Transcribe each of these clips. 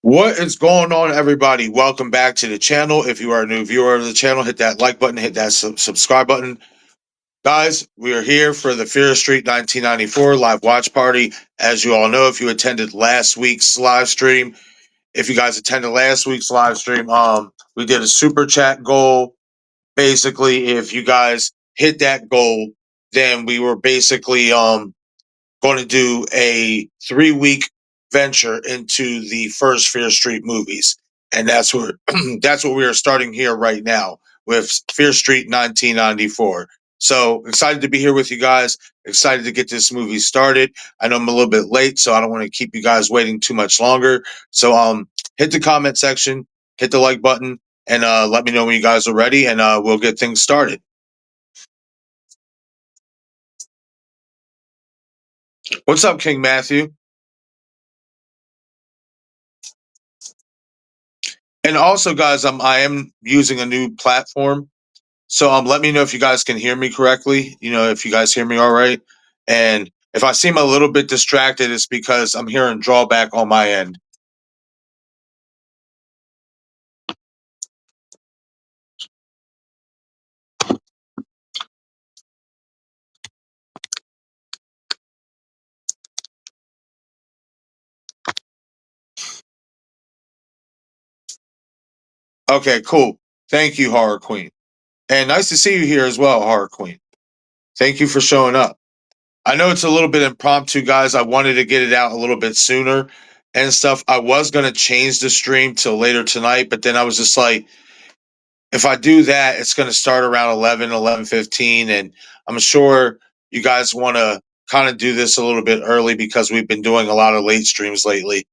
What is going on, everybody? Welcome back to the channel. If you are a new viewer of the channel, hit that like button, hit that subscribe button. Guys, we are here for the Fear Street 1994 live watch party. As you all know, if you attended last week's live stream, if you guys attended last week's live stream, we did a super chat goal. Basically, if you guys hit that goal, then we were basically going to do a 3 week venture into the first Fear Street movies, and that's what that's what we are starting here right now with Fear Street 1994. So excited to be here with you guys. Excited to get this movie started. I know I'm a little bit late, so I don't want to keep you guys waiting too much longer. So hit the comment section, hit the like button, and let me know when you guys are ready, and we'll get things started. What's up, King Matthew? And also, guys, I am using a new platform, so let me know if you guys can hear me correctly. You know, if you guys hear me all right, and if I seem a little bit distracted, it's because I'm hearing drawback on my end. Okay, cool. Thank you, Horror Queen, and nice to see you here as well, Horror Queen. Thank you for showing up. I know it's a little bit impromptu, guys. I wanted to get it out a little bit sooner and stuff. I was gonna change the stream till later tonight, but then I was just like, if I do that, it's going to start around 11:15, and I'm sure you guys want to kind of do this a little bit early because we've been doing a lot of late streams lately.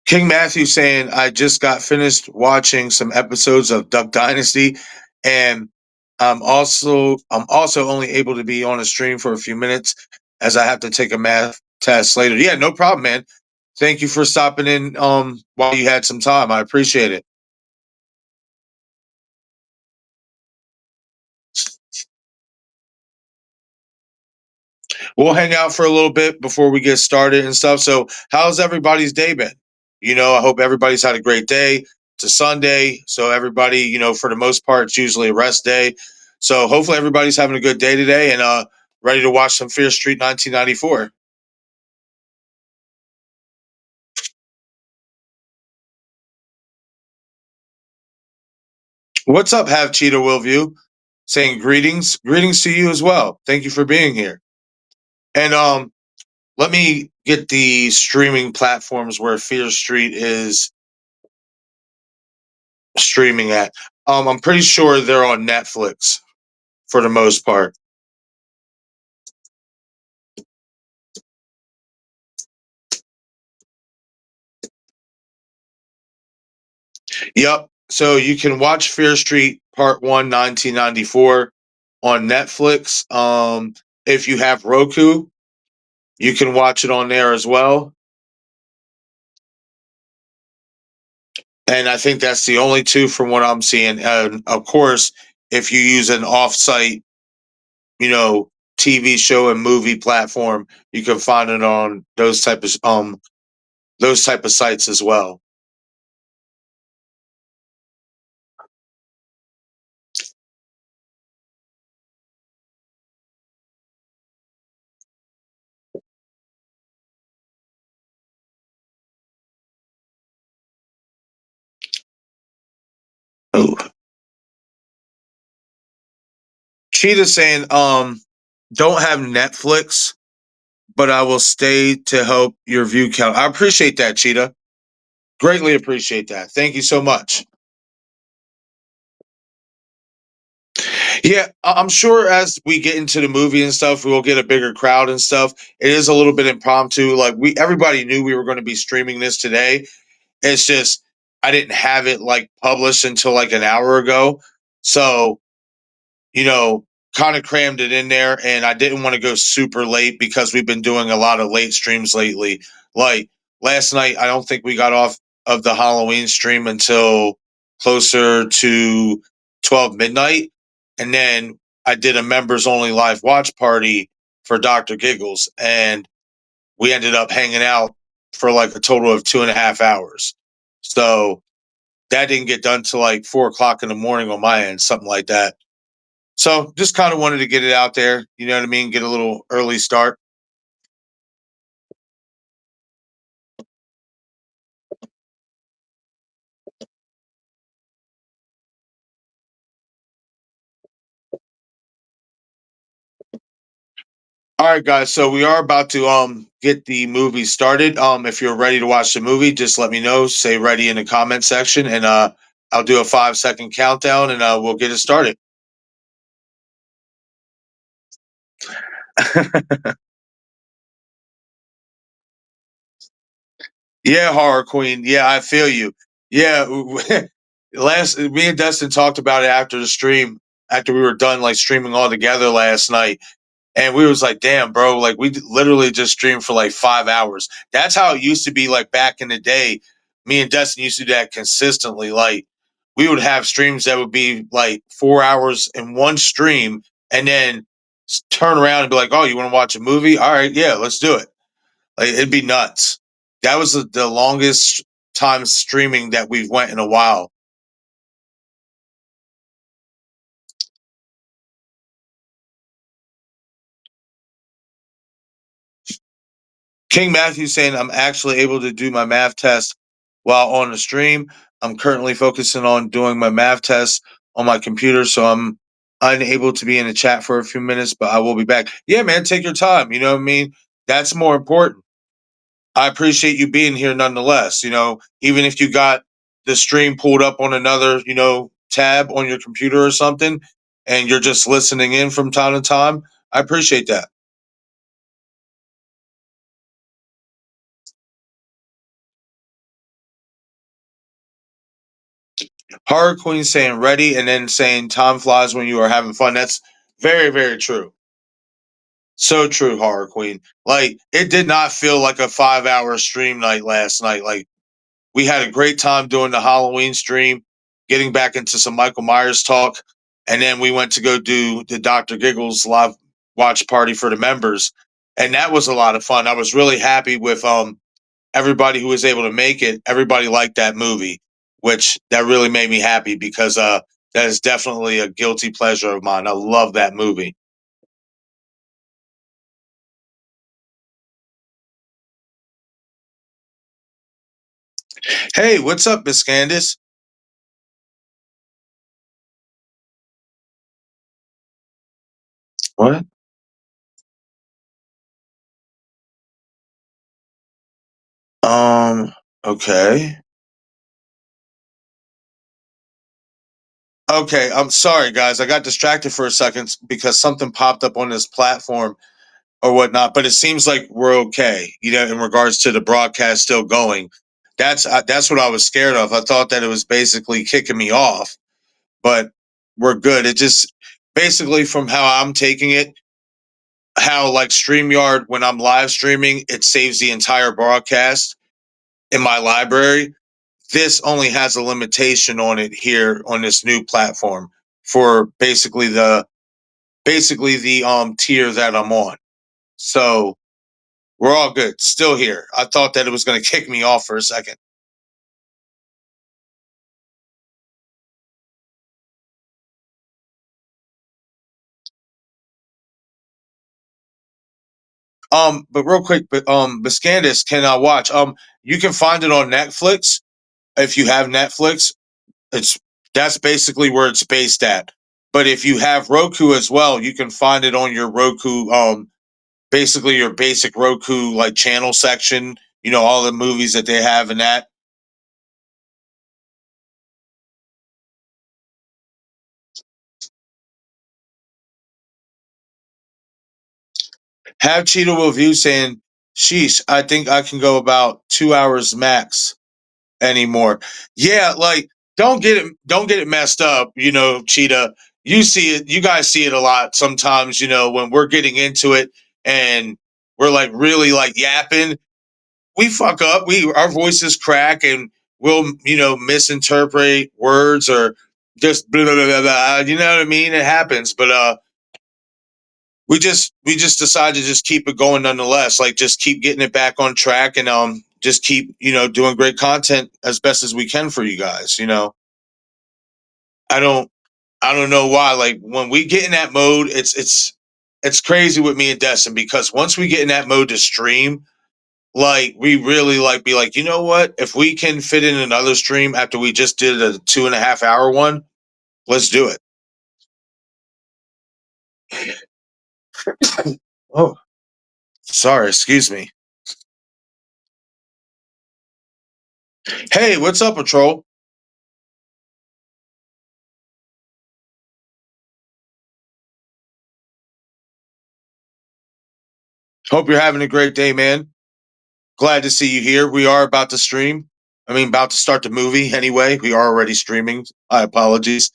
King Matthew saying, I just got finished watching some episodes of Duck Dynasty, and I'm also only able to be on a stream for a few minutes as I have to take a math test later. Yeah, no problem, man. Thank you for stopping in while you had some time. I appreciate it. We'll hang out for a little bit before we get started and stuff. So, how's everybody's day been? You know, I hope everybody's had a great day. It's a Sunday, so everybody, you know, for the most part, it's usually a rest day. So, hopefully, everybody's having a good day today and ready to watch some Fear Street 1994. What's up, Have Cheetah Willview? Saying greetings to you as well. Thank you for being here. And let me get the streaming platforms where Fear Street is streaming at. I'm pretty sure they're on Netflix for the most part. Yep. So you can watch Fear Street Part 1 1994 on Netflix. If you have Roku, you can watch it on there as well. And I think that's the only two from what I'm seeing. And of course, if you use an off-site, you know, TV show and movie platform, you can find it on those type of sites as well. Oh, Cheetah saying, don't have Netflix, but I will stay to help your view count. I appreciate that, Cheetah. Greatly appreciate that. Thank you so much. Yeah, I'm sure as we get into the movie and stuff, we will get a bigger crowd and stuff. It is a little bit impromptu. Like everybody knew we were going to be streaming this today. It's just I didn't have it like published until like an hour ago. So, you know, kind of crammed it in there, and I didn't want to go super late because we've been doing a lot of late streams lately. Like last night, I don't think we got off of the Halloween stream until closer to 12 midnight, and then I did a members only live watch party for Dr. Giggles, and we ended up hanging out for like a total of 2.5 hours. So that didn't get done till like 4 o'clock in the morning on my end, something like that. So just kind of wanted to get it out there. You know what I mean? Get a little early start. All right, guys. So we are about to get the movie started. If you're ready to watch the movie, just let me know. Say ready in the comment section, and I'll do a 5 second countdown, and we'll get it started. Yeah, horror queen. Yeah, I feel you. Yeah, last me and Dustin talked about it after the stream, after we were done like streaming all together last night. And we was like, damn, bro, like we literally just streamed for like 5 hours. That's how it used to be like back in the day. Me and Dustin used to do that consistently. Like we would have streams that would be like 4 hours in one stream and then turn around and be like, oh, you want to watch a movie? All right, yeah, let's do it. Like it'd be nuts. That was the longest time streaming that we've went in a while. King Matthew saying I'm actually able to do my math test while on the stream. I'm currently focusing on doing my math test on my computer, so I'm unable to be in the chat for a few minutes, but I will be back. Yeah, man, take your time. You know what I mean? That's more important. I appreciate you being here nonetheless. You know, even if you got the stream pulled up on another, tab on your computer or something, and you're just listening in from time to time, I appreciate that. Horror Queen saying ready and then saying time flies when you are having fun. That's very, very true. So true, Horror Queen. Like, it did not feel like a 5 hour stream night last night. Like, we had a great time doing the Halloween stream, getting back into some Michael Myers talk. And then we went to go do the Dr. Giggles live watch party for the members. And that was a lot of fun. I was really happy with everybody who was able to make it. Everybody liked that movie, which that really made me happy because that is definitely a guilty pleasure of mine. I love that movie. Hey, what's up, Miss Candice? What? Um, okay. Okay, I'm sorry, guys. I got distracted for a second because something popped up on this platform or whatnot. But it seems like we're okay, in regards to the broadcast still going. That's what I was scared of. I thought that it was basically kicking me off, but we're good. It just basically from how I'm taking it, how like StreamYard when I'm live streaming, it saves the entire broadcast in my library. This only has a limitation on it here on this new platform for basically the tier that I'm on. So we're all good. Still here. I thought that it was going to kick me off for a second. But real quick, but Biscandis can I watch? You can find it on Netflix if you have Netflix. It's That's basically where it's based at. But if you have Roku as well, you can find it on your Roku. Basically your basic Roku like channel section. All the movies that they have in that. Have Cheetah review saying, "Sheesh, I think I can go about 2 hours max anymore." Yeah, like don't get it messed up. Cheetah. You see it. You guys see it a lot sometimes. When we're getting into it and we're like really like yapping, we fuck up. Our voices crack and we'll misinterpret words or just blah blah blah blah. You know what I mean? It happens, but we just decided to just keep it going nonetheless. Like just keep getting it back on track and just keep doing great content as best as we can for you guys. I don't I don't know why. Like when we get in that mode, it's crazy with me and Destin because once we get in that mode to stream, like we really like be like, you know what? If we can fit in another stream after we just did a 2.5 hour one, let's do it. Oh, sorry, excuse me. Hey, what's up, Patrol? Hope you're having a great day, man. Glad to see you here. We are about to stream. I mean, about to start the movie anyway. We are already streaming. My apologies.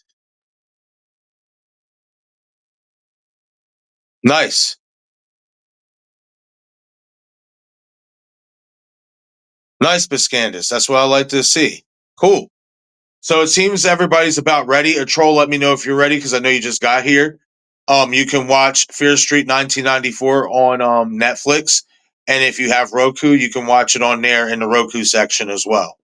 Nice. Nice, Biscandus. That's what I like to see. Cool. So it seems everybody's about ready. A troll, let me know if you're ready because I know you just got here. You can watch Fear Street 1994 on Netflix. And if you have Roku, you can watch it on there in the Roku section as well.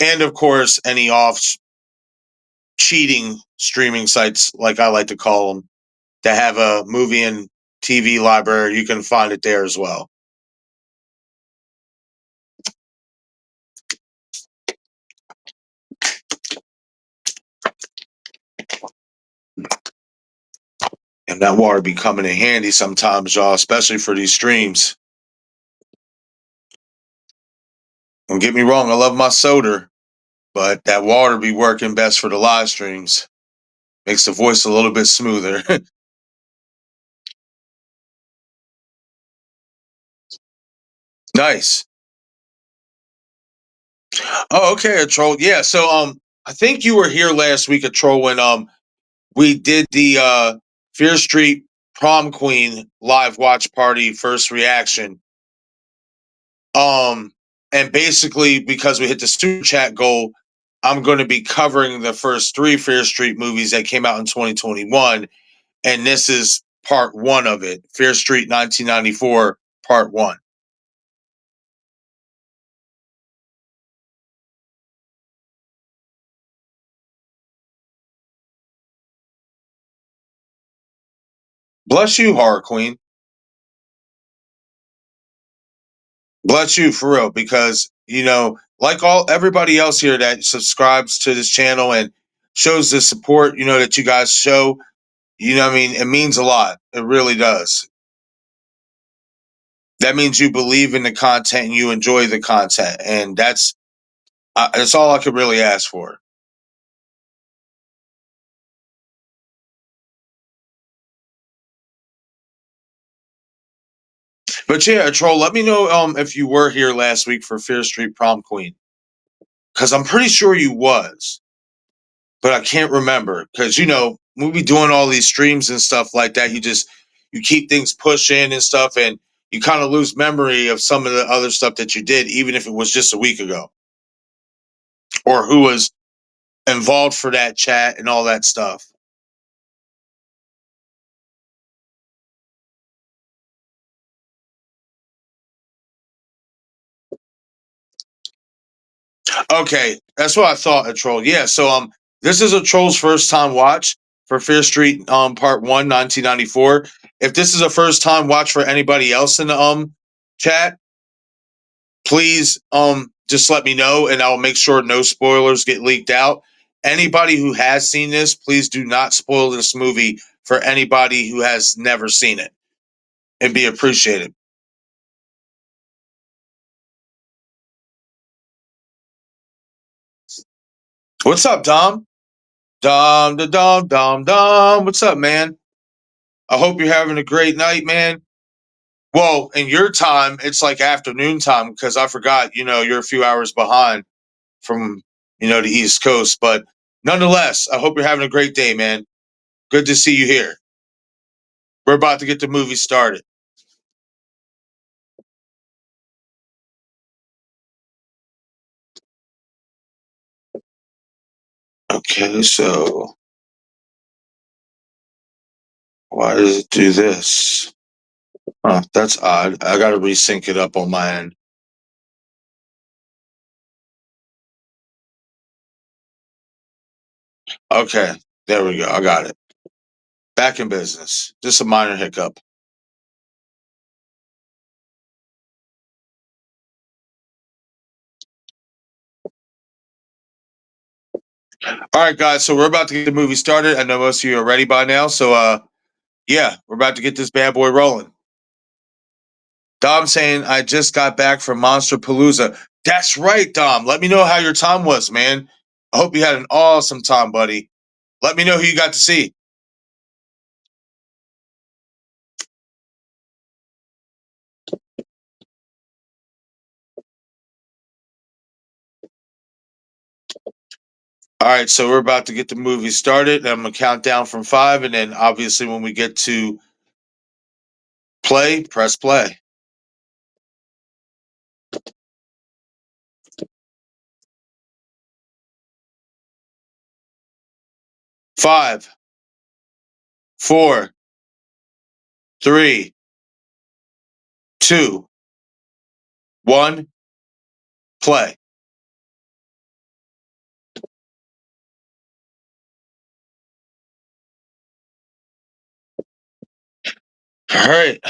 And of course, any off cheating streaming sites, like I like to call them, that have a movie and TV library, you can find it there as well. And that water be coming in handy sometimes, y'all, especially for these streams. Don't get me wrong, I love my soda, but that water be working best for the live streams. Makes the voice a little bit smoother. Nice. Oh, okay, a troll. Yeah, so I think you were here last week, a troll, when we did the Fear Street Prom Queen live watch party first reaction. Um, and basically, because we hit the super chat goal, I'm going to be covering the first three Fear Street movies that came out in 2021, and this is part one of it. Fear Street 1994, part one. Bless you, horror queen. Bless you for real, because like all everybody else here that subscribes to this channel and shows the support, that you guys show. I mean, it means a lot. It really does. That means you believe in the content and you enjoy the content, and that's all I could really ask for. But yeah, troll. Let me know if you were here last week for Fear Street Prom Queen, because I'm pretty sure you was, but I can't remember because we'll be doing all these streams and stuff like that. You keep things pushing and stuff, and you kind of lose memory of some of the other stuff that you did, even if it was just a week ago, or who was involved for that chat and all that stuff. Okay, that's what I thought. A troll, yeah. So this is a troll's first time watch for Fear Street Part 1, 1994. If this is a first time watch for anybody else in the chat, please just let me know and I'll make sure no spoilers get leaked out. Anybody who has seen this, please do not spoil this movie for anybody who has never seen it. It'd be appreciated. What's up, Dom? Dom, da, Dom, Dom, Dom. What's up, man? I hope you're having a great night, man. Well, in your time, it's like afternoon time because I forgot, you're a few hours behind from, the East Coast. But nonetheless, I hope you're having a great day, man. Good to see you here. We're about to get the movie started. Okay, so why does it do this? Huh, that's odd. I gotta resync it up on my end. Okay, there we go. I got it. Back in business. Just a minor hiccup. All right, guys. So we're about to get the movie started. I know most of you are ready by now. So, yeah, we're about to get this bad boy rolling. Dom saying, I just got back from Monster Palooza. That's right, Dom. Let me know how your time was, man. I hope you had an awesome time, buddy. Let me know who you got to see. All right, so we're about to get the movie started. I'm going to count down from 5, and then obviously when we get to play, press play. 5, 4, 3, 2, 1, play. All right.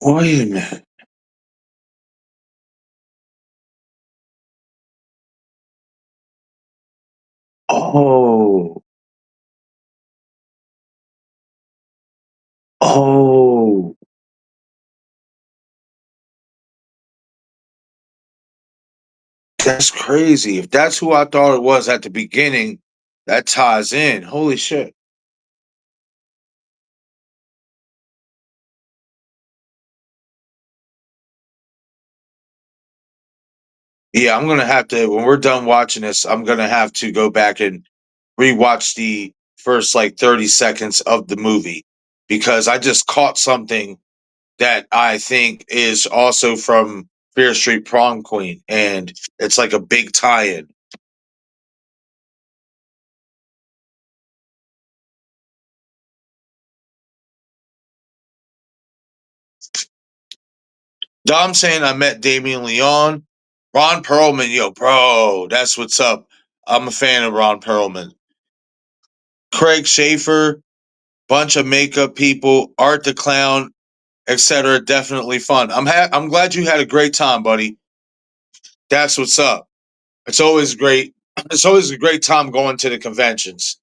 Wait a minute. Oh. Oh. That's crazy. If that's who I thought it was at the beginning, that ties in. Holy shit. Yeah, I'm gonna have to when we're done watching this, I'm gonna have to go back and rewatch the first like 30 seconds of the movie because I just caught something that I think is also from Fear Street Prom Queen, and it's like a big tie-in. Dom saying I met Damien Leon, Ron Perlman, yo, bro, that's what's up. I'm a fan of Ron Perlman. Craig Schaefer, bunch of makeup people, Art the Clown, etc. Definitely fun. I'm glad you had a great time, buddy. That's what's up. It's always great. It's always a great time going to the conventions.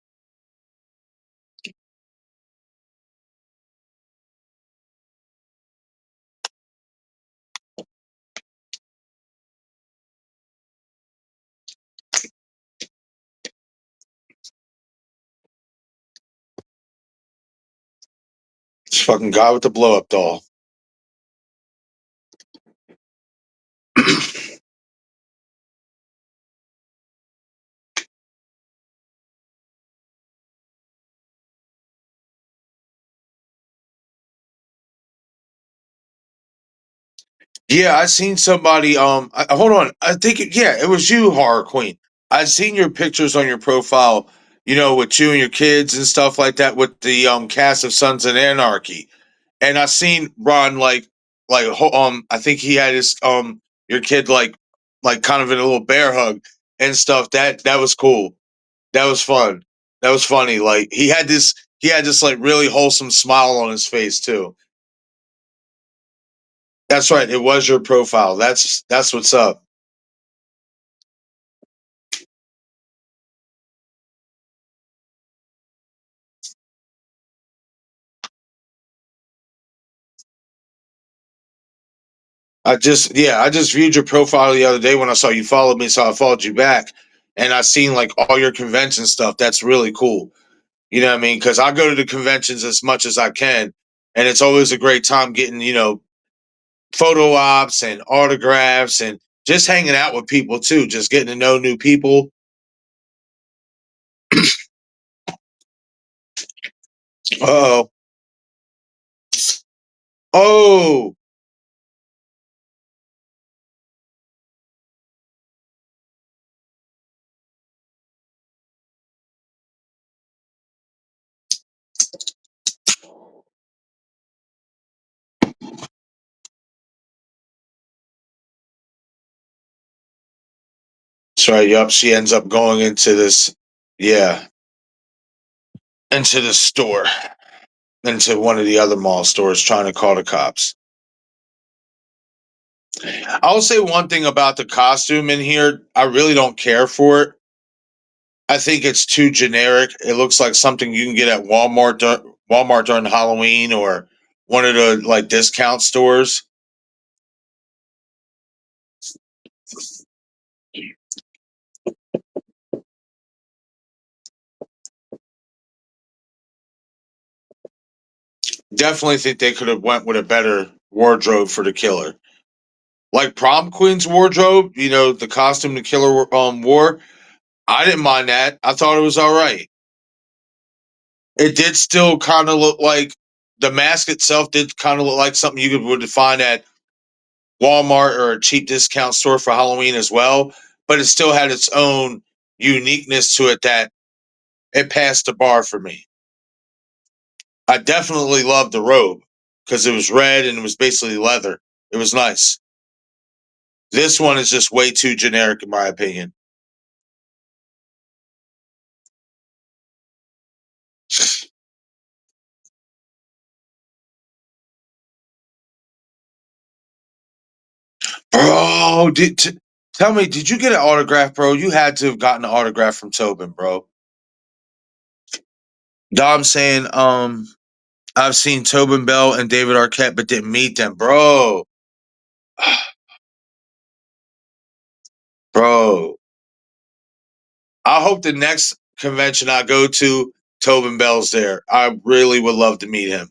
This fucking guy with the blow up doll. Yeah, I seen somebody. Hold on. I think yeah, it was you, Horror Queen. I seen your pictures on your profile. You know, with you and your kids and stuff like that, with the cast of Sons of Anarchy. And I seen Ron I think he had his your kid like kind of in a little bear hug and stuff. That was cool. That was fun. That was funny. Like he had this like really wholesome smile on his face too. That's right. It was your profile. That's what's up. I just viewed your profile the other day when I saw you followed me, so I followed you back, and I seen like all your convention stuff. That's really cool. You know what I mean? Because I go to the conventions as much as I can, and it's always a great time getting photo ops and autographs and just hanging out with people too, just getting to know new people. Oh, oh, that's right. Yup, she ends up going into this, yeah, into the store, into one of the other mall stores, trying to call the cops. I'll say one thing about the costume in here. I really don't care for it. I think it's too generic. It looks like something you can get at Walmart during Halloween or one of the like discount stores. Definitely think they could have went with a better wardrobe for the killer. Like prom queen's wardrobe, the costume the killer wore. I didn't mind that. I thought it was all right. It did still kind of look like the mask itself did kind of look like something would find at Walmart or a cheap discount store for Halloween as well, but it still had its own uniqueness to it that it passed the bar for me. I definitely loved the robe because it was red and it was basically leather. It was nice. This one is just way too generic, in my opinion. Bro, tell me, did you get an autograph, bro? You had to have gotten an autograph from Tobin, bro. Dom saying, I've seen Tobin Bell and David Arquette, but didn't meet them, bro. Bro, I hope the next convention I go to, Tobin Bell's there. I really would love to meet him.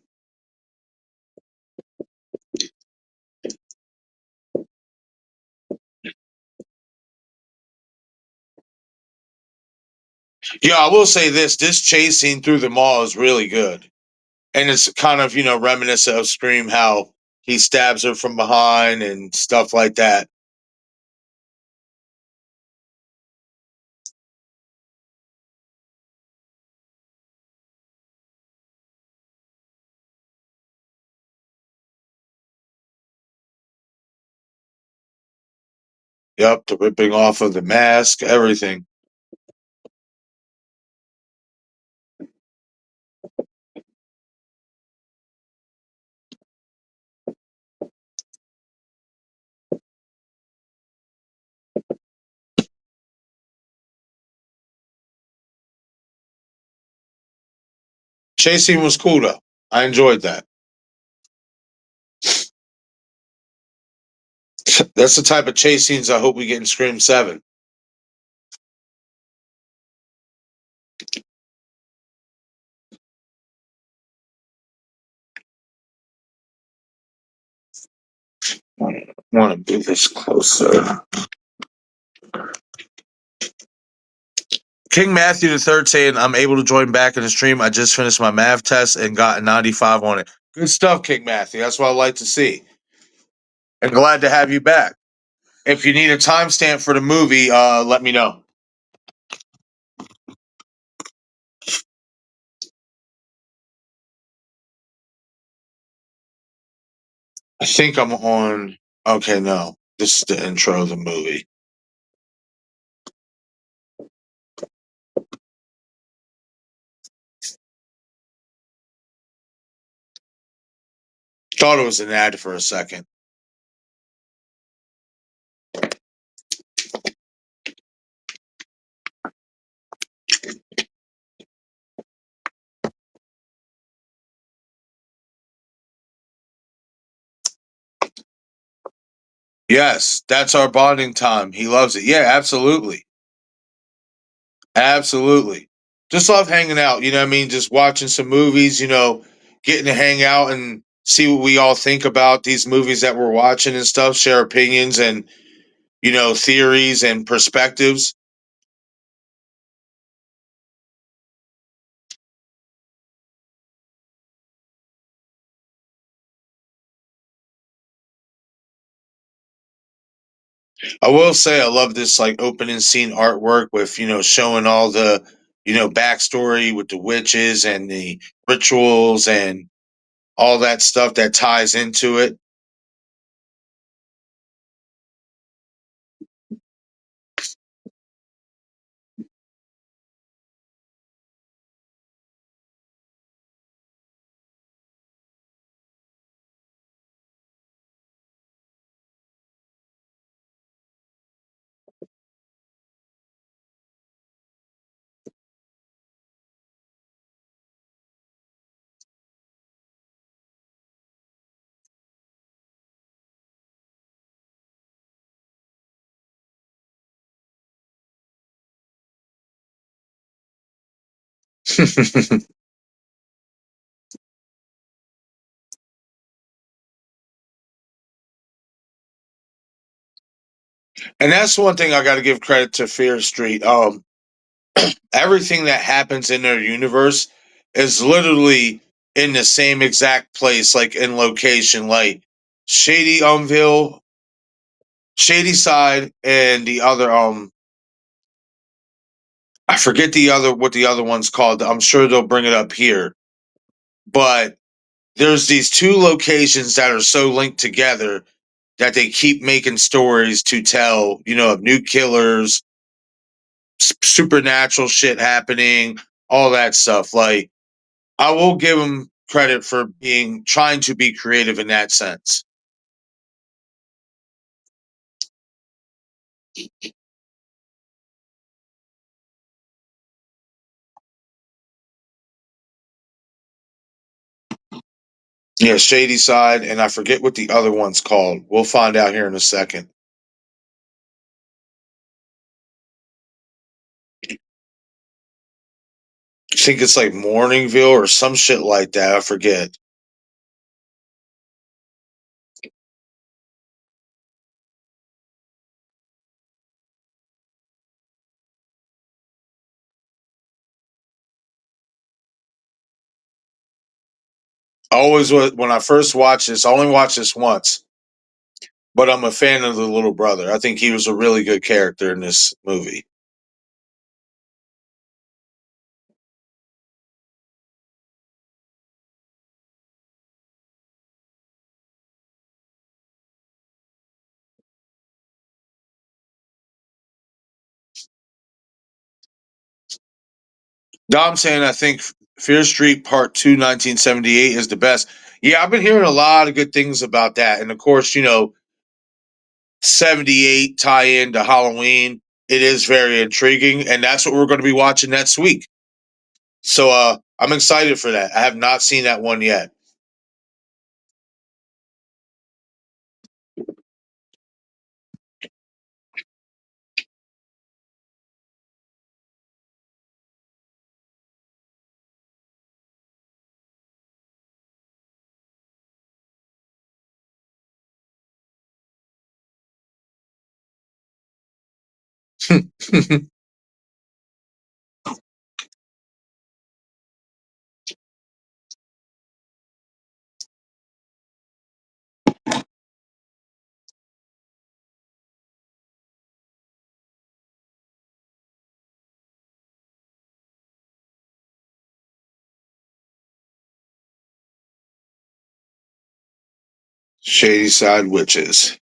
Yeah, I will say this chase scene through the mall is really good. And it's kind of, reminiscent of Scream, how he stabs her from behind and stuff like that. Yep, the ripping off of the mask, everything. Chase scene was cool though. I enjoyed that. That's the type of chase scenes I hope we get in Scream 7. I want to do this closer. King Matthew the Third saying, I'm able to join back in the stream. I just finished my math test and got a 95 on it. Good stuff, King Matthew. That's what I like to see. And glad to have you back. If you need a timestamp for the movie, let me know. I think I'm on. Okay, no. This is the intro of the movie. Thought it was an ad for a second. Yes, that's our bonding time. He loves it. Yeah, absolutely. Absolutely. Just love hanging out, you know what I mean? Just watching some movies, getting to hang out and see what we all think about these movies that we're watching and stuff, share opinions and, theories and perspectives. I will say I love this like opening scene artwork with, showing all the, backstory with the witches and the rituals and all that stuff that ties into it. And that's one thing I got to give credit to Fear Street. Everything that happens in their universe is literally in the same exact place, like in location, like Shady Umville, Shady Side, and the other I forget the other what the other one's called. I'm sure they'll bring it up here, but there's these two locations that are so linked together that they keep making stories to tell, of new killers, supernatural shit happening, all that stuff. Like I will give them credit for being trying to be creative in that sense. Yeah, Shady Side, and I forget what the other one's called. We'll find out here in a second. I think it's like Morningville or some shit like that. I forget. I always when I first watched this, I only watched this once, but I'm a fan of the little brother. I think he was a really good character in this movie. Dom saying I think Fear Street Part 2, 1978 is the best. Yeah, I've been hearing a lot of good things about that. And of course, 78 tie in to Halloween. It is very intriguing, and that's what we're going to be watching next week. So I'm excited for that. I have not seen that one yet. Shady Side Witches.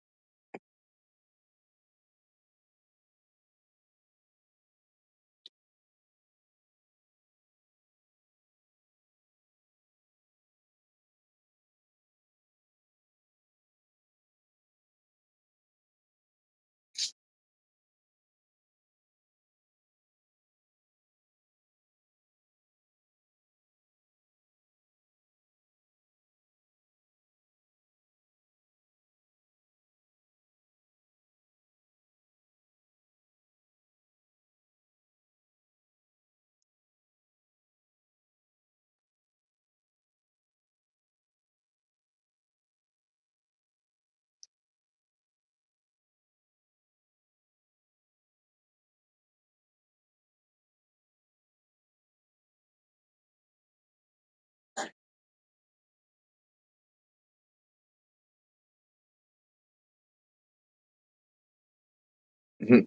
And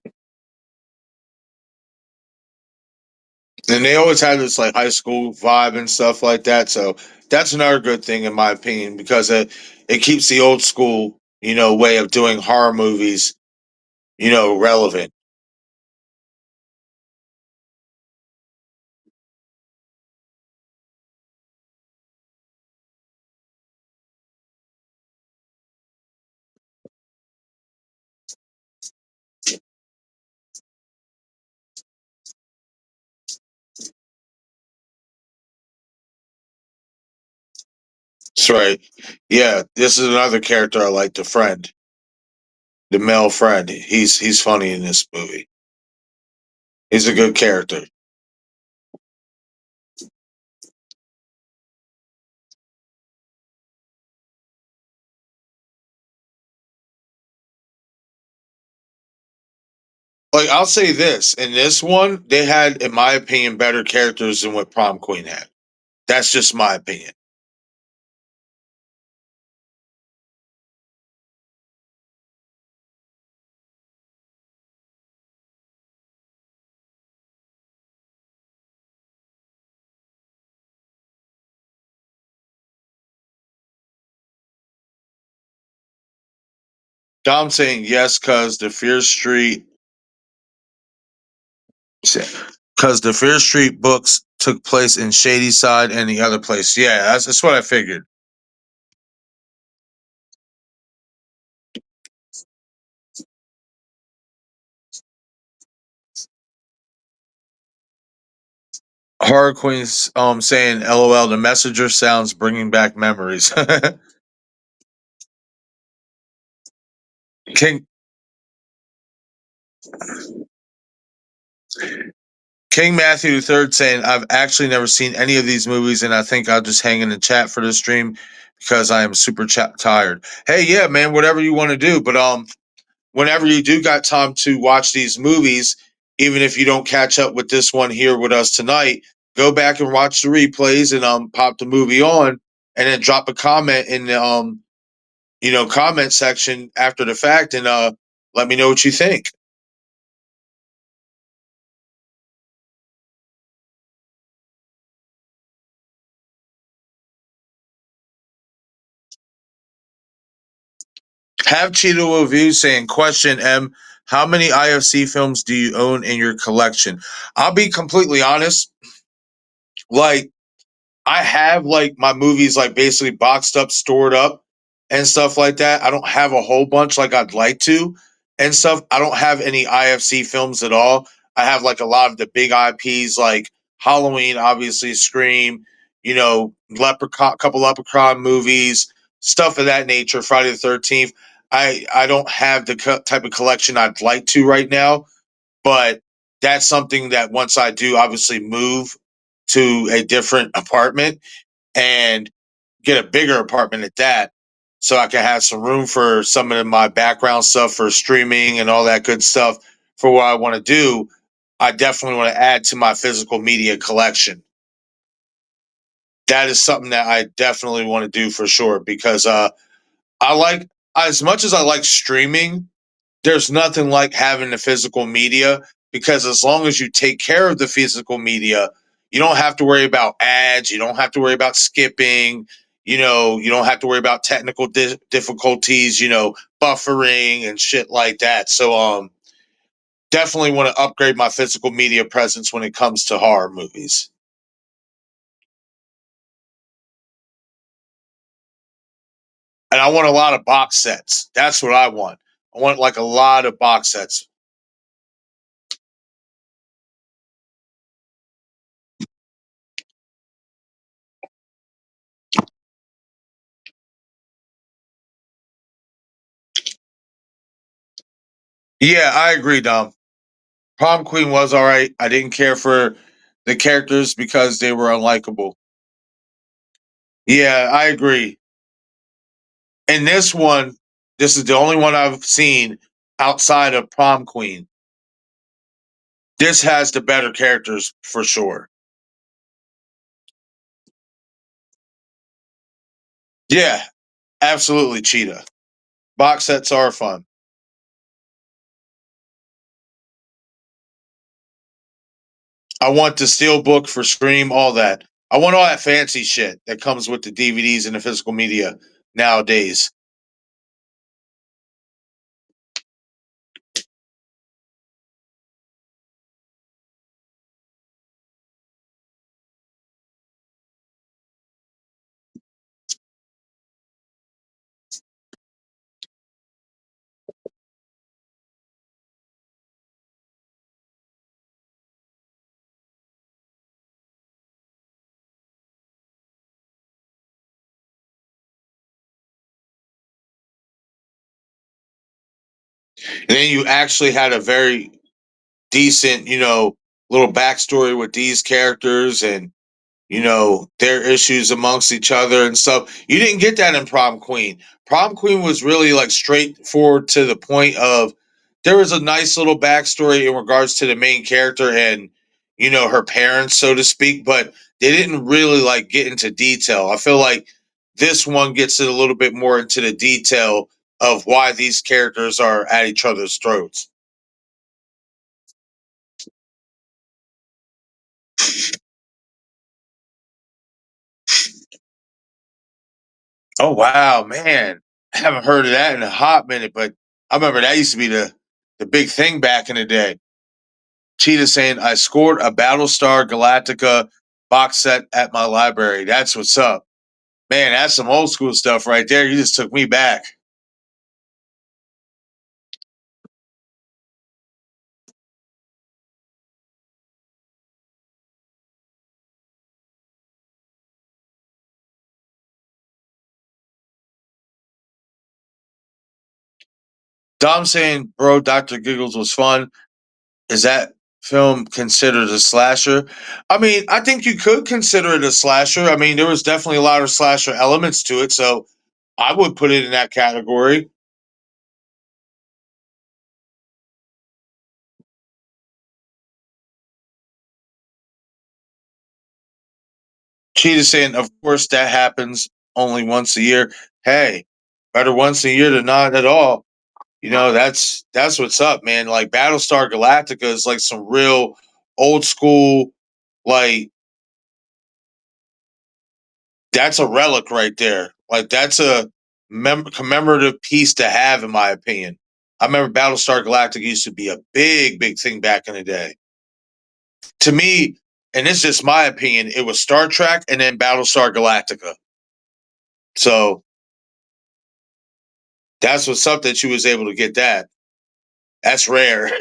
they always had this like high school vibe and stuff like that. So that's another good thing in my opinion because it keeps the old school, way of doing horror movies, relevant. That's right. Yeah, this is another character I like, the friend, the male friend. He's funny in this movie. He's a good character. Like I'll say this, in this one, they had, in my opinion, better characters than what Prom Queen had. That's just my opinion. I'm saying yes because the Fear Street, because the Fear Street books took place in Shady Side and the other place. Yeah, that's what I figured. Horror Queen's saying, "LOL." The messenger sounds bringing back memories. King King Matthew the Third saying, "I've actually never seen any of these movies, and I think I'll just hang in the chat for the stream because I am super tired." Hey, yeah, man, whatever you want to do, but whenever you do got time to watch these movies, even if you don't catch up with this one here with us tonight, go back and watch the replays and pop the movie on, and then drop a comment in the comment section after the fact, and let me know what you think. Have Cheeto Review saying, question M, how many IFC films do you own in your collection? I'll be completely honest. Like, I have like my movies like basically boxed up, stored up, and stuff like that. I don't have a whole bunch like I'd like to and stuff. I don't have any IFC films at all. I have like a lot of the big IPs like Halloween, obviously, Scream, Leprechaun, couple Leprechaun movies, stuff of that nature, Friday the 13th. I don't have the type of collection I'd like to right now, but that's something that once I do obviously move to a different apartment and get a bigger apartment at that, so I can have some room for some of my background stuff for streaming and all that good stuff for what I want to do. I definitely want to add to my physical media collection. That is something that I definitely want to do for sure because I like, as much as I like streaming, there's nothing like having the physical media because as long as you take care of the physical media, you don't have to worry about ads, you don't have to worry about skipping, you don't have to worry about technical difficulties, buffering and shit like that. So definitely want to upgrade my physical media presence when it comes to horror movies. And I want a lot of box sets. That's what I want. I want like a lot of box sets. Yeah, I agree, Dom. Prom Queen was all right. I didn't care for the characters because they were unlikable. Yeah, I agree. And this one, this is the only one I've seen outside of Prom Queen. This has the better characters for sure. Yeah, absolutely, Cheetah. Box sets are fun. I want the steel book for Scream, all that. I want all that fancy shit that comes with the DVDs and the physical media nowadays. And then you actually had a very decent, little backstory with these characters and their issues amongst each other and stuff. You didn't get that in Prom Queen. Prom Queen was really like straightforward to the point of there was a nice little backstory in regards to the main character and her parents, so to speak, but they didn't really like get into detail. I feel like this one gets it a little bit more into the detail of why these characters are at each other's throats. Oh wow, man. I haven't heard of that in a hot minute, but I remember that used to be the big thing back in the day. Cheetah saying, I scored a Battlestar Galactica box set at my library. That's what's up. Man, that's some old school stuff right there. You just took me back. Dom saying, bro, Dr. Giggles was fun. Is that film considered a slasher? I mean, I think you could consider it a slasher. I mean, there was definitely a lot of slasher elements to it, so I would put it in that category. Cheetah saying, of course, that happens only once a year. Hey, better once a year than not at all. That's what's up, man. Like Battlestar Galactica is like some real old school, like that's a relic right there. Like that's a commemorative piece to have, in my opinion. I remember Battlestar Galactica used to be a big, big thing back in the day. To me, and it's just my opinion, it was Star Trek and then Battlestar Galactica. So that's what's up that you was able to get that. That's rare.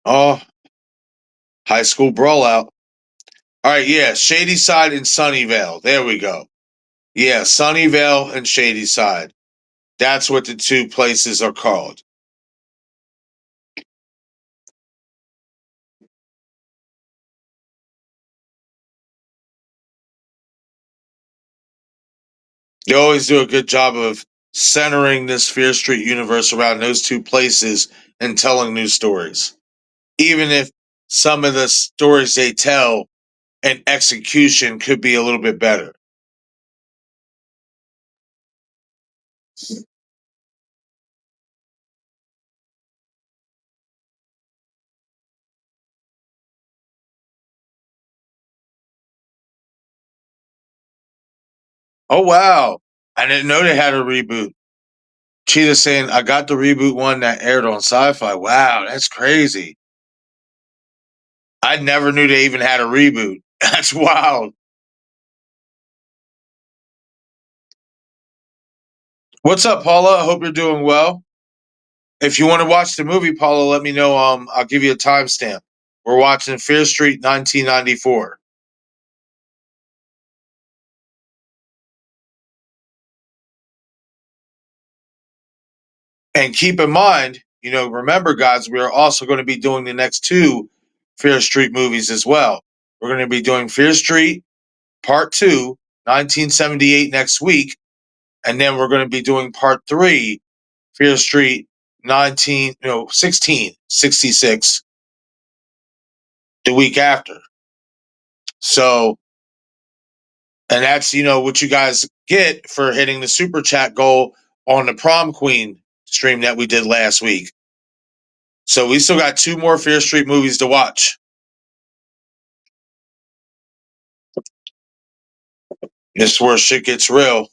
Oh, high school brawlout. All right, yeah, Shady Side and Sunnyvale. There we go. Yeah, Sunnyvale and Shady Side. That's what the two places are called. They always do a good job of centering this Fear Street universe around those two places and telling new stories. Even if some of the stories they tell and execution could be a little bit better. Oh wow. I didn't know they had a reboot. Cheetah saying, I got the reboot one that aired on sci fi. Wow, that's crazy. I never knew they even had a reboot. That's wild. What's up, Paula? I hope you're doing well. If you want to watch the movie, Paula, let me know. I'll give you a timestamp. We're watching Fear Street 1994. And keep in mind, remember, guys, we are also going to be doing the next two Fear Street movies as well. We're going to be doing Fear Street Part 2, 1978 next week, and then we're going to be doing Part 3, Fear Street 1666 the week after. So, and that's, what you guys get for hitting the super chat goal on the Prom Queen stream that we did last week. So we still got two more Fear Street movies to watch. This is where shit gets real.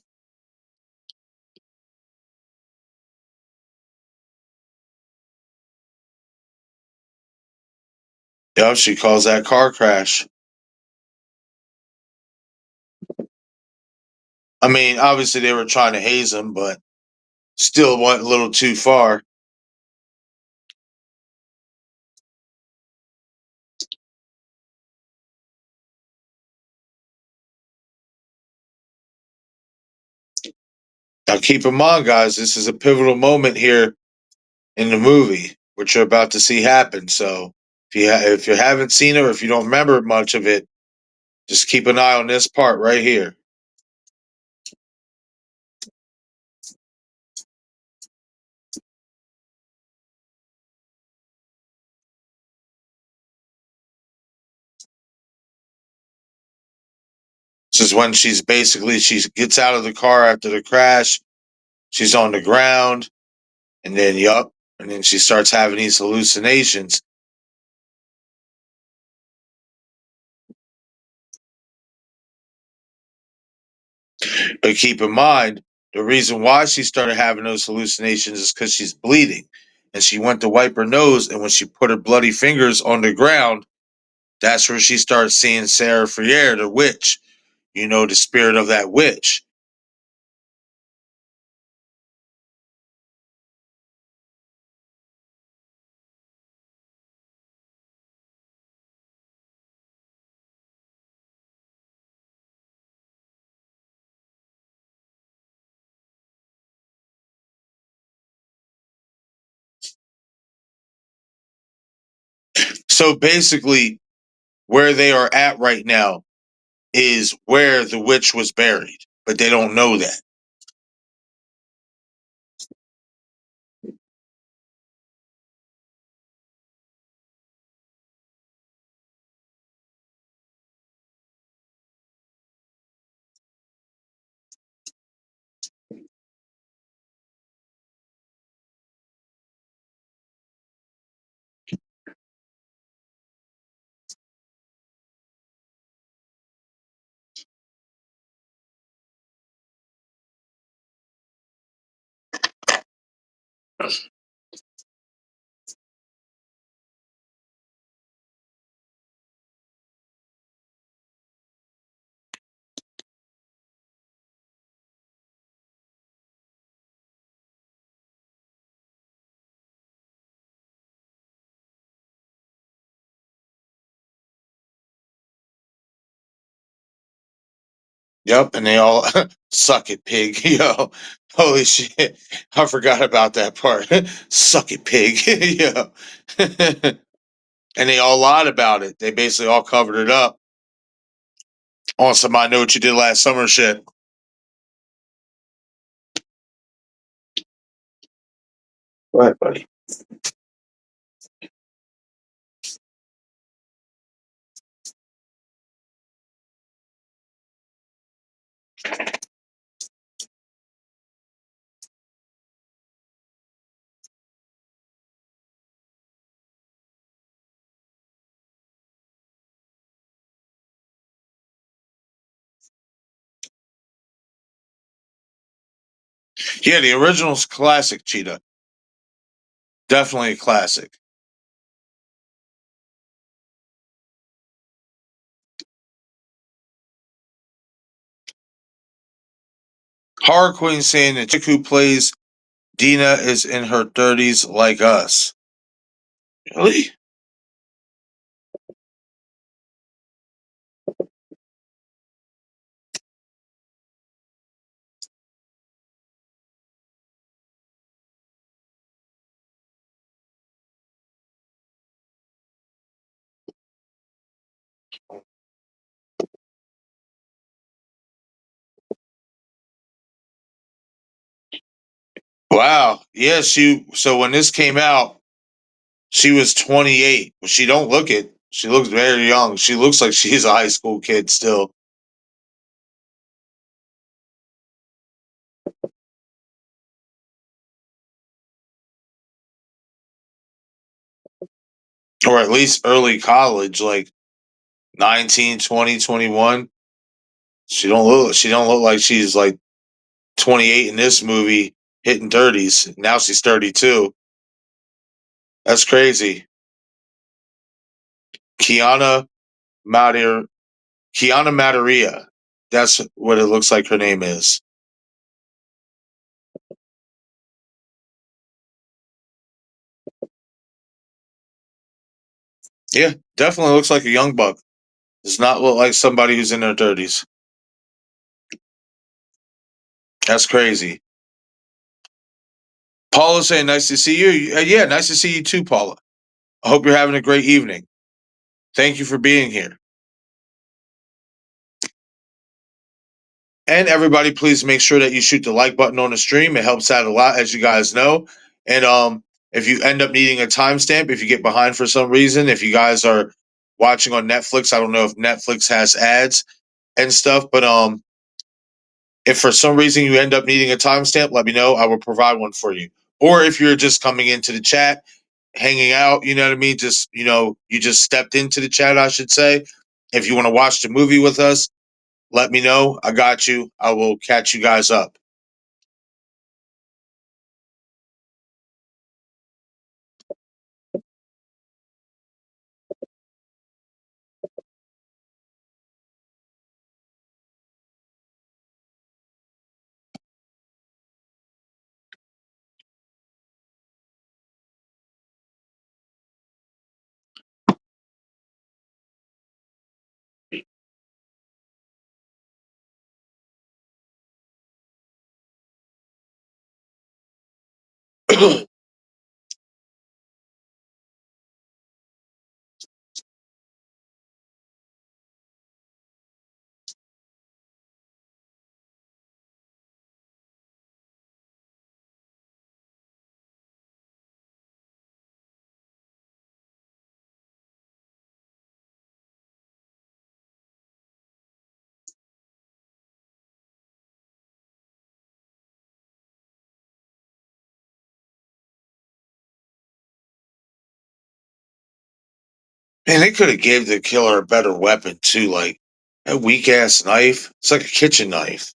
Yep, she calls that car crash. I mean, obviously they were trying to haze him, but still went a little too far. Now, keep in mind, guys, this is a pivotal moment here in the movie, which you're about to see happen. So, if you haven't seen it or if you don't remember much of it, just keep an eye on this part right here. This is when she gets out of the car after the crash. She's on the ground, and then and then she starts having these hallucinations. But keep in mind, the reason why she started having those hallucinations is because she's bleeding. And she went to wipe her nose, and when she put her bloody fingers on the ground, that's where she starts seeing Sarah Friere, the witch, the spirit of that witch. So basically, where they are at right now is where the witch was buried, but they don't know that. Yep, and they all suck it, pig. Yo, holy shit. I forgot about that part. Suck it, pig. Yo. And they all lied about it. They basically all covered it up on some I know what you did last summer shit. Go ahead, buddy. Yeah, the original's classic, Cheetah. Definitely a classic. Horror Queen saying the chick who plays Dina is in her 30s like us. Really? Wow. Yeah, so when this came out, she was 28. But she don't look it. She looks very young. She looks like she's a high school kid still. Or at least early college, like 19, 20, 21. She don't look like she's like 28 in this movie hitting 30s. Now she's 32. That's crazy. Kiana Mater Kiana Materia. That's what it looks like her name is. Yeah, definitely looks like a young buck. Does not look like somebody who's in their 30s. That's crazy. Paula saying nice to see you. Yeah, nice to see you too, Paula. I hope you're having a great evening. Thank you for being here. And everybody, please make sure that you shoot the like button on the stream. It helps out a lot, as you guys know. And if you end up needing a timestamp, if you get behind for some reason, if you guys are watching on Netflix, I don't know if Netflix has ads and stuff, but if for some reason you end up needing a timestamp, let me know. I will provide one for you. Or if you're just coming into the chat, hanging out, you know what I mean? Just, you just stepped into the chat, I should say. If you want to watch the movie with us, let me know. I got you. I will catch you guys up. Man, they could have gave the killer a better weapon too. Like that weak ass knife. It's like a kitchen knife.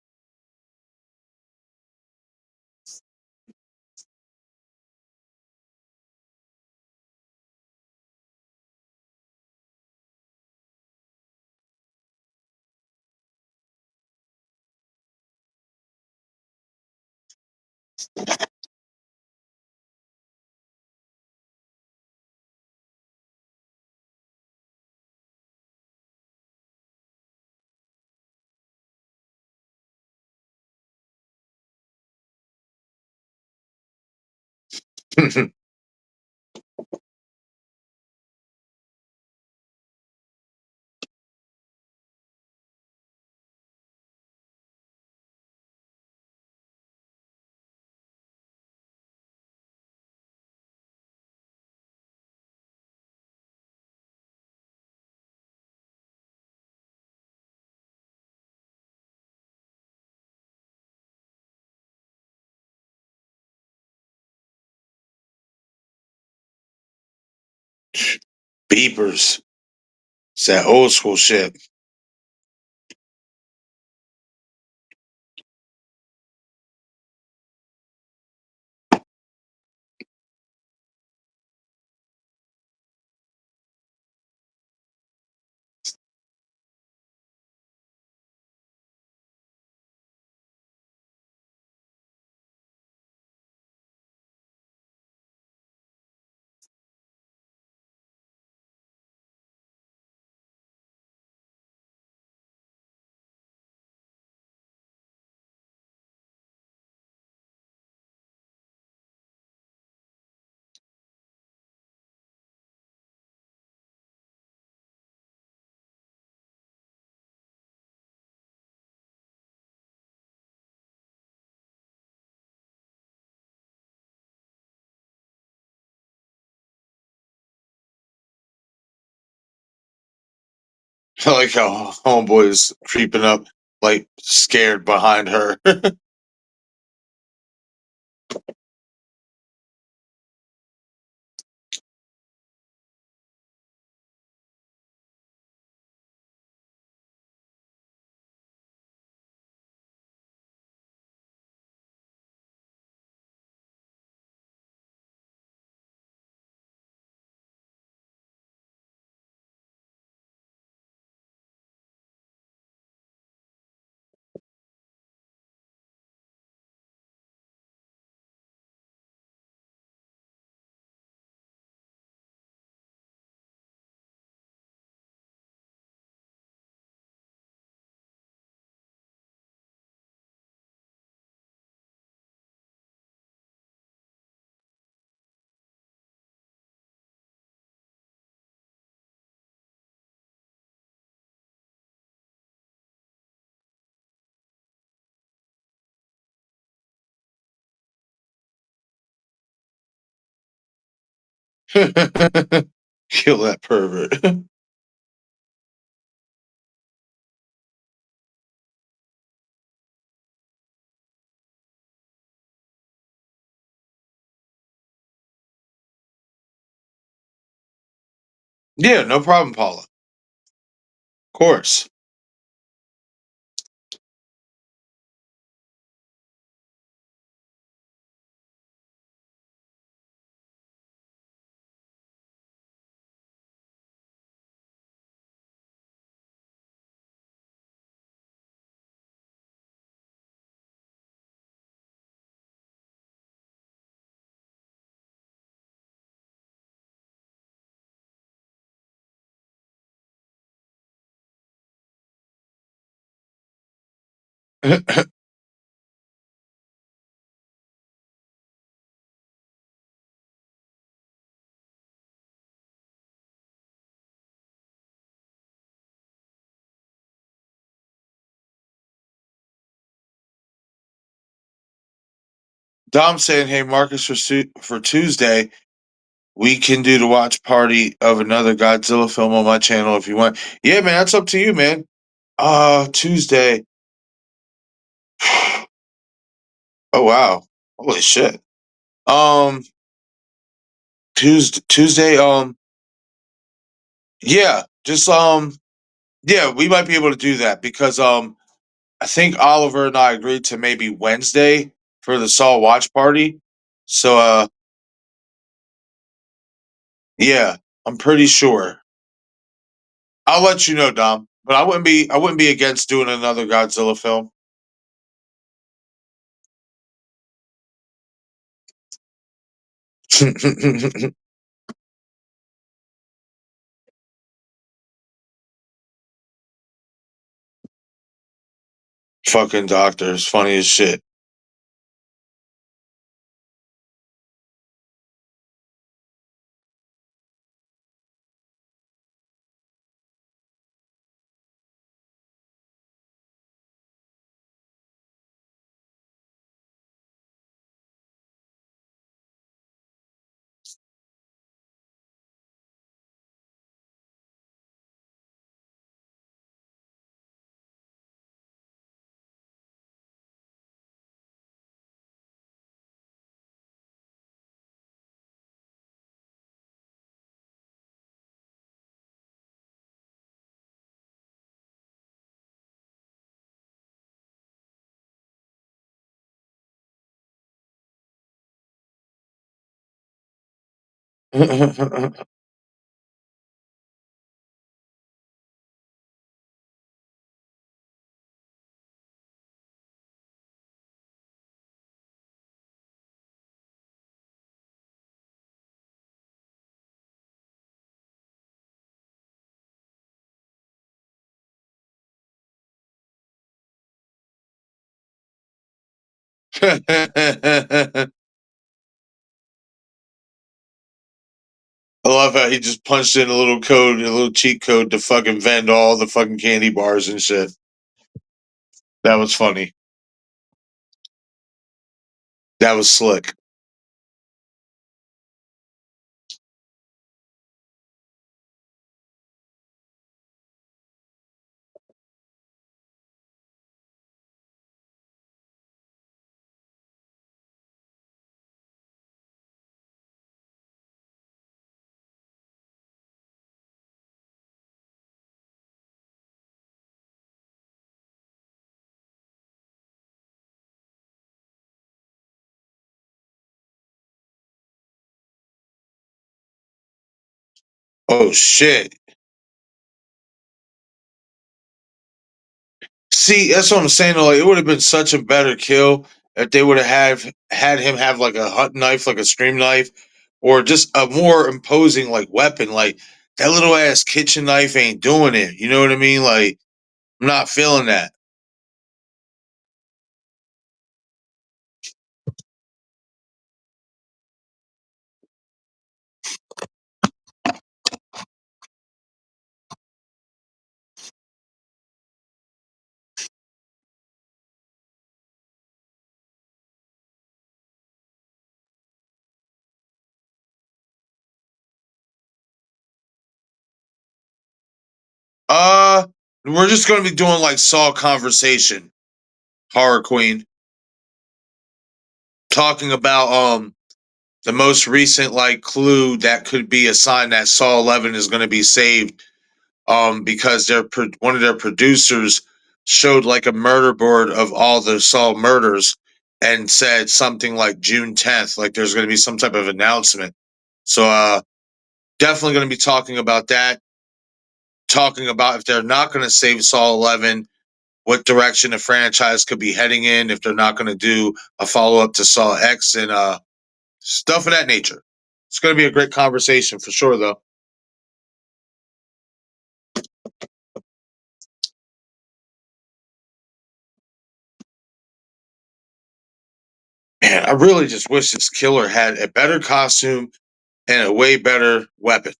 Beepers. It's that old school shit. I like how homeboy is creeping up, like scared behind her. Kill that pervert. Yeah, no problem, Paula. Of course. Dom saying, "Hey, Marcus, for Tuesday, we can do the watch party of another Godzilla film on my channel if you want." Yeah, man, that's up to you, man. Tuesday. Oh wow, holy shit. Um, Tuesday. Yeah, just yeah, we might be able to do that because I think Oliver and I agreed to maybe Wednesday for the Saw watch party. So yeah, I'm pretty sure. I'll let you know, Dom. But I wouldn't be against doing another Godzilla film. Fucking doctors, funny as shit. I love how he just punched in a little code, a little cheat code to fucking vend all the fucking candy bars and shit. That was funny. That was slick. Oh shit. See, that's what I'm saying. Though, like, it would have been such a better kill if they would have had him have like a hunting knife, like a stream knife, or just a more imposing like weapon. Like that little ass kitchen knife ain't doing it. You know what I mean? Like I'm not feeling that. Uh, we're just gonna be doing like Saw conversation, horror queen, talking about the most recent like clue that could be a sign that Saw 11 is gonna be saved. Because one of their producers showed like a murder board of all the Saw murders and said something like June 10th, like there's gonna be some type of announcement. So definitely gonna be talking about that. Talking about if they're not gonna save Saw 11, what direction the franchise could be heading in if they're not going to do a follow up to Saw X and stuff of that nature. It's going to be a great conversation for sure, though. Man, I really just wish this killer had a better costume and a way better weapon.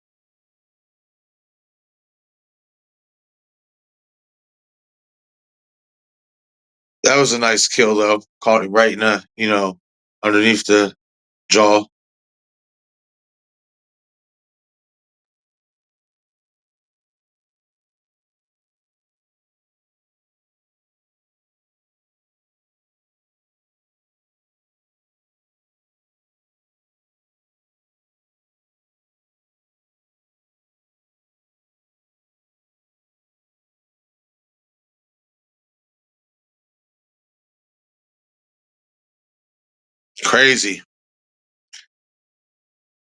That was a nice kill, though. Caught him right in the, underneath the jaw. Crazy.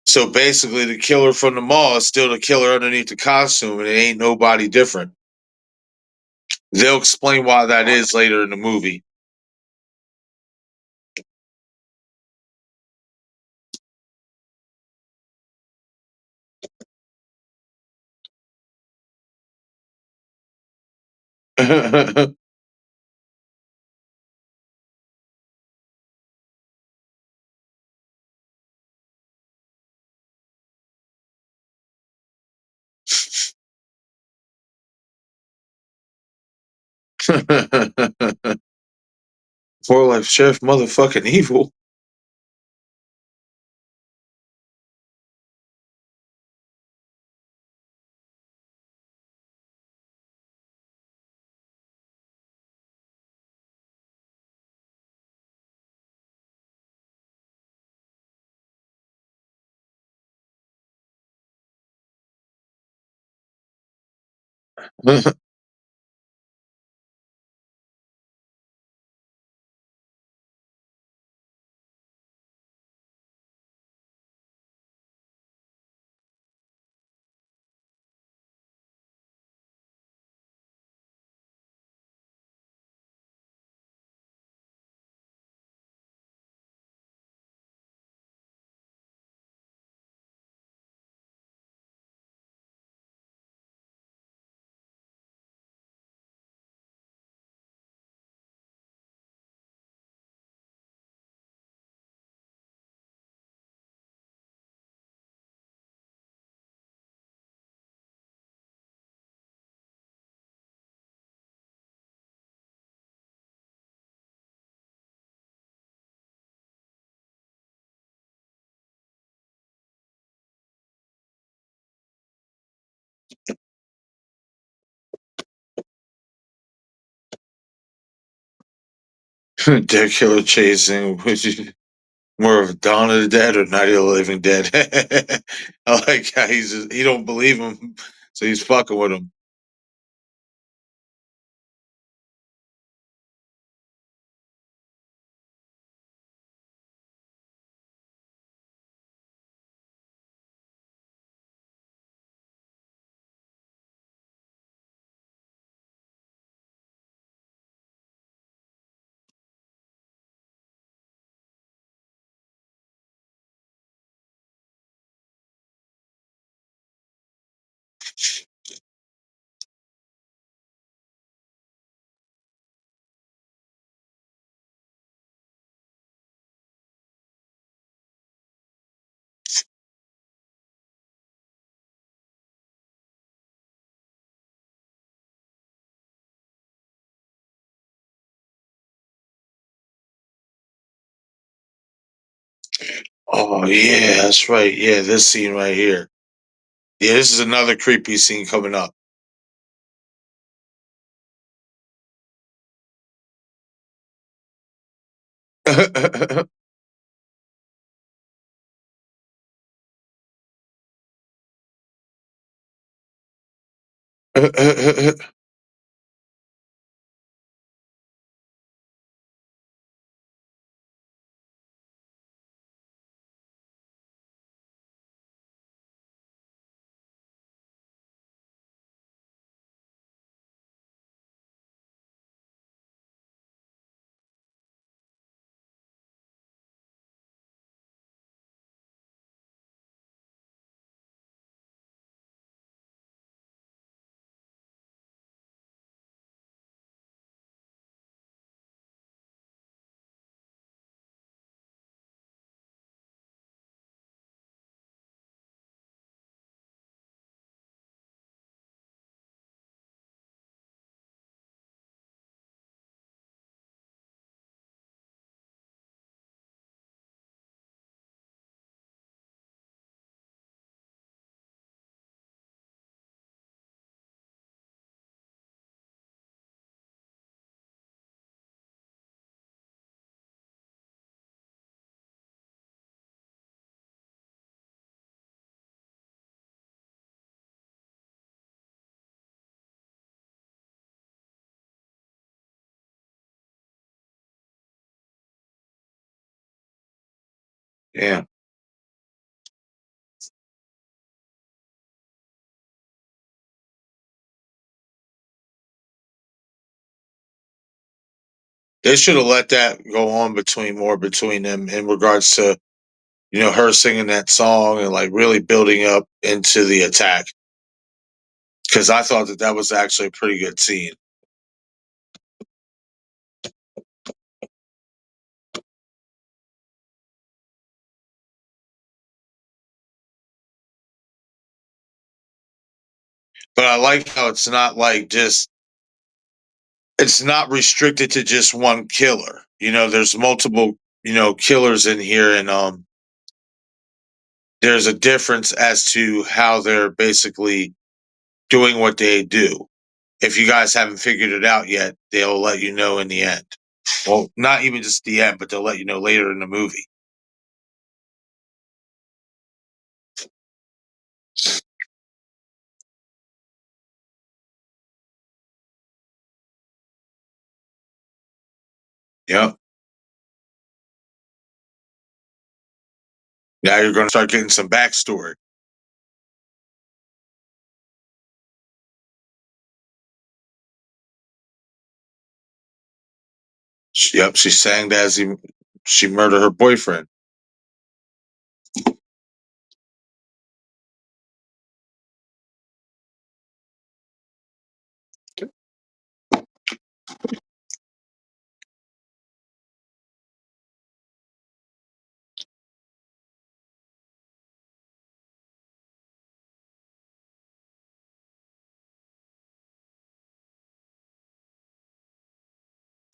So basically, the killer from the mall is still the killer underneath the costume, and it ain't nobody different. They'll explain why that is later in the movie. More like Chef motherfucking evil. Dead killer chasing, which is more of Dawn of the Dead or Night of the Living Dead. I like how he don't believe him, so he's fucking with him. Oh yeah, that's right. Yeah, this scene right here. Yeah, this is another creepy scene coming up. Yeah, they should have let that go on between them in regards to her singing that song and like really building up into the attack because I thought that that was actually a pretty good scene. But I like how it's not restricted to just one killer. There's multiple killers in here, and there's a difference as to how they're basically doing what they do. If you guys haven't figured it out yet, they'll let you know in the end. Well, not even just the end, but they'll let you know later in the movie. Yep. Now you're going to start getting some backstory. Yep, she sang that as she murdered her boyfriend.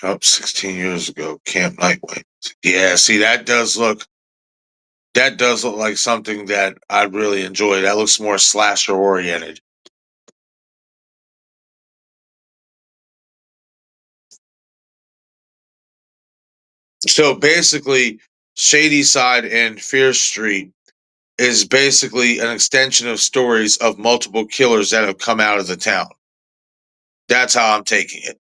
Oh, 16 years ago, Camp Nightwing. Yeah, see that does look like something that I'd really enjoy. That looks more slasher oriented. So basically, Shady Side and Fear Street is basically an extension of stories of multiple killers that have come out of the town. That's how I'm taking it.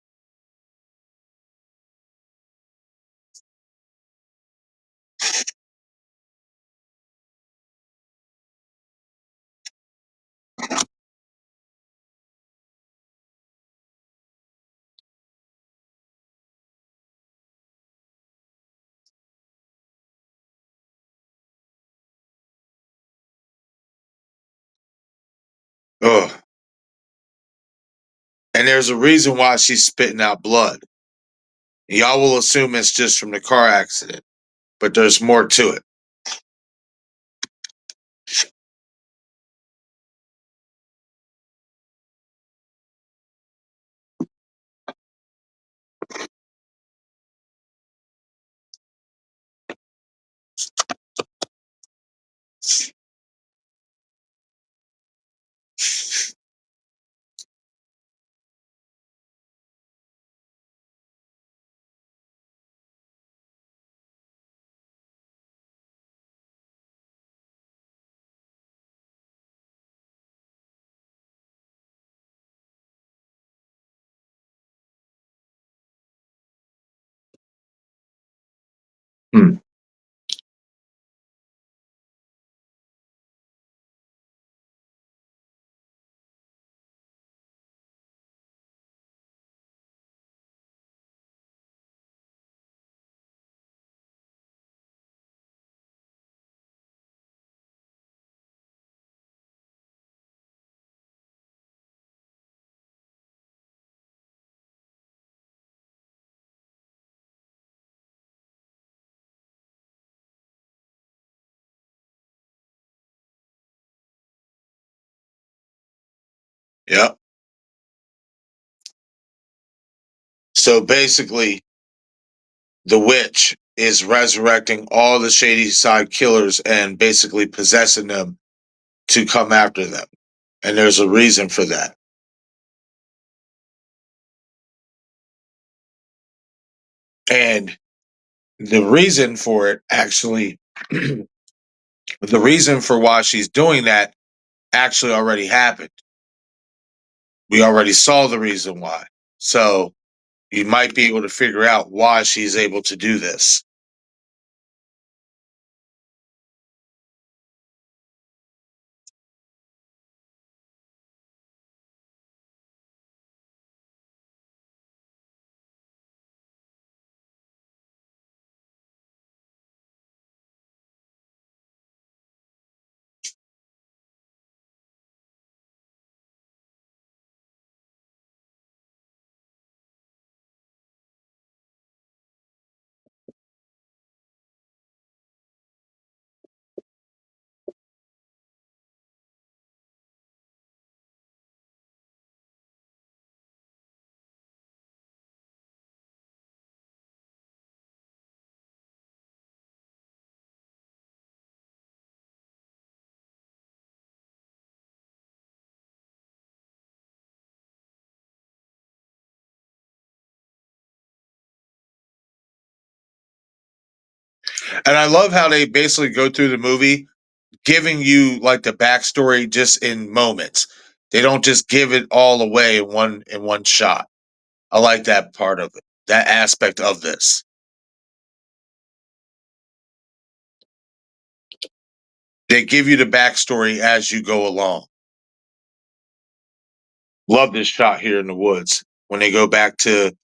Ugh. And there's a reason why she's spitting out blood. Y'all will assume it's just from the car accident, but there's more to it. Yep. So basically, the witch is resurrecting all the Shady Side killers and basically possessing them to come after them. And there's a reason for that. And the reason for it actually, the reason for why she's doing that actually already happened. We already saw the reason why. So you might be able to figure out why she's able to do this. And I love how they basically go through the movie giving you like the backstory just in moments. They don't just give it all away in one shot. I like that part of it, that aspect of this. They give you the backstory as you go along. Love this shot here in the woods when they go back to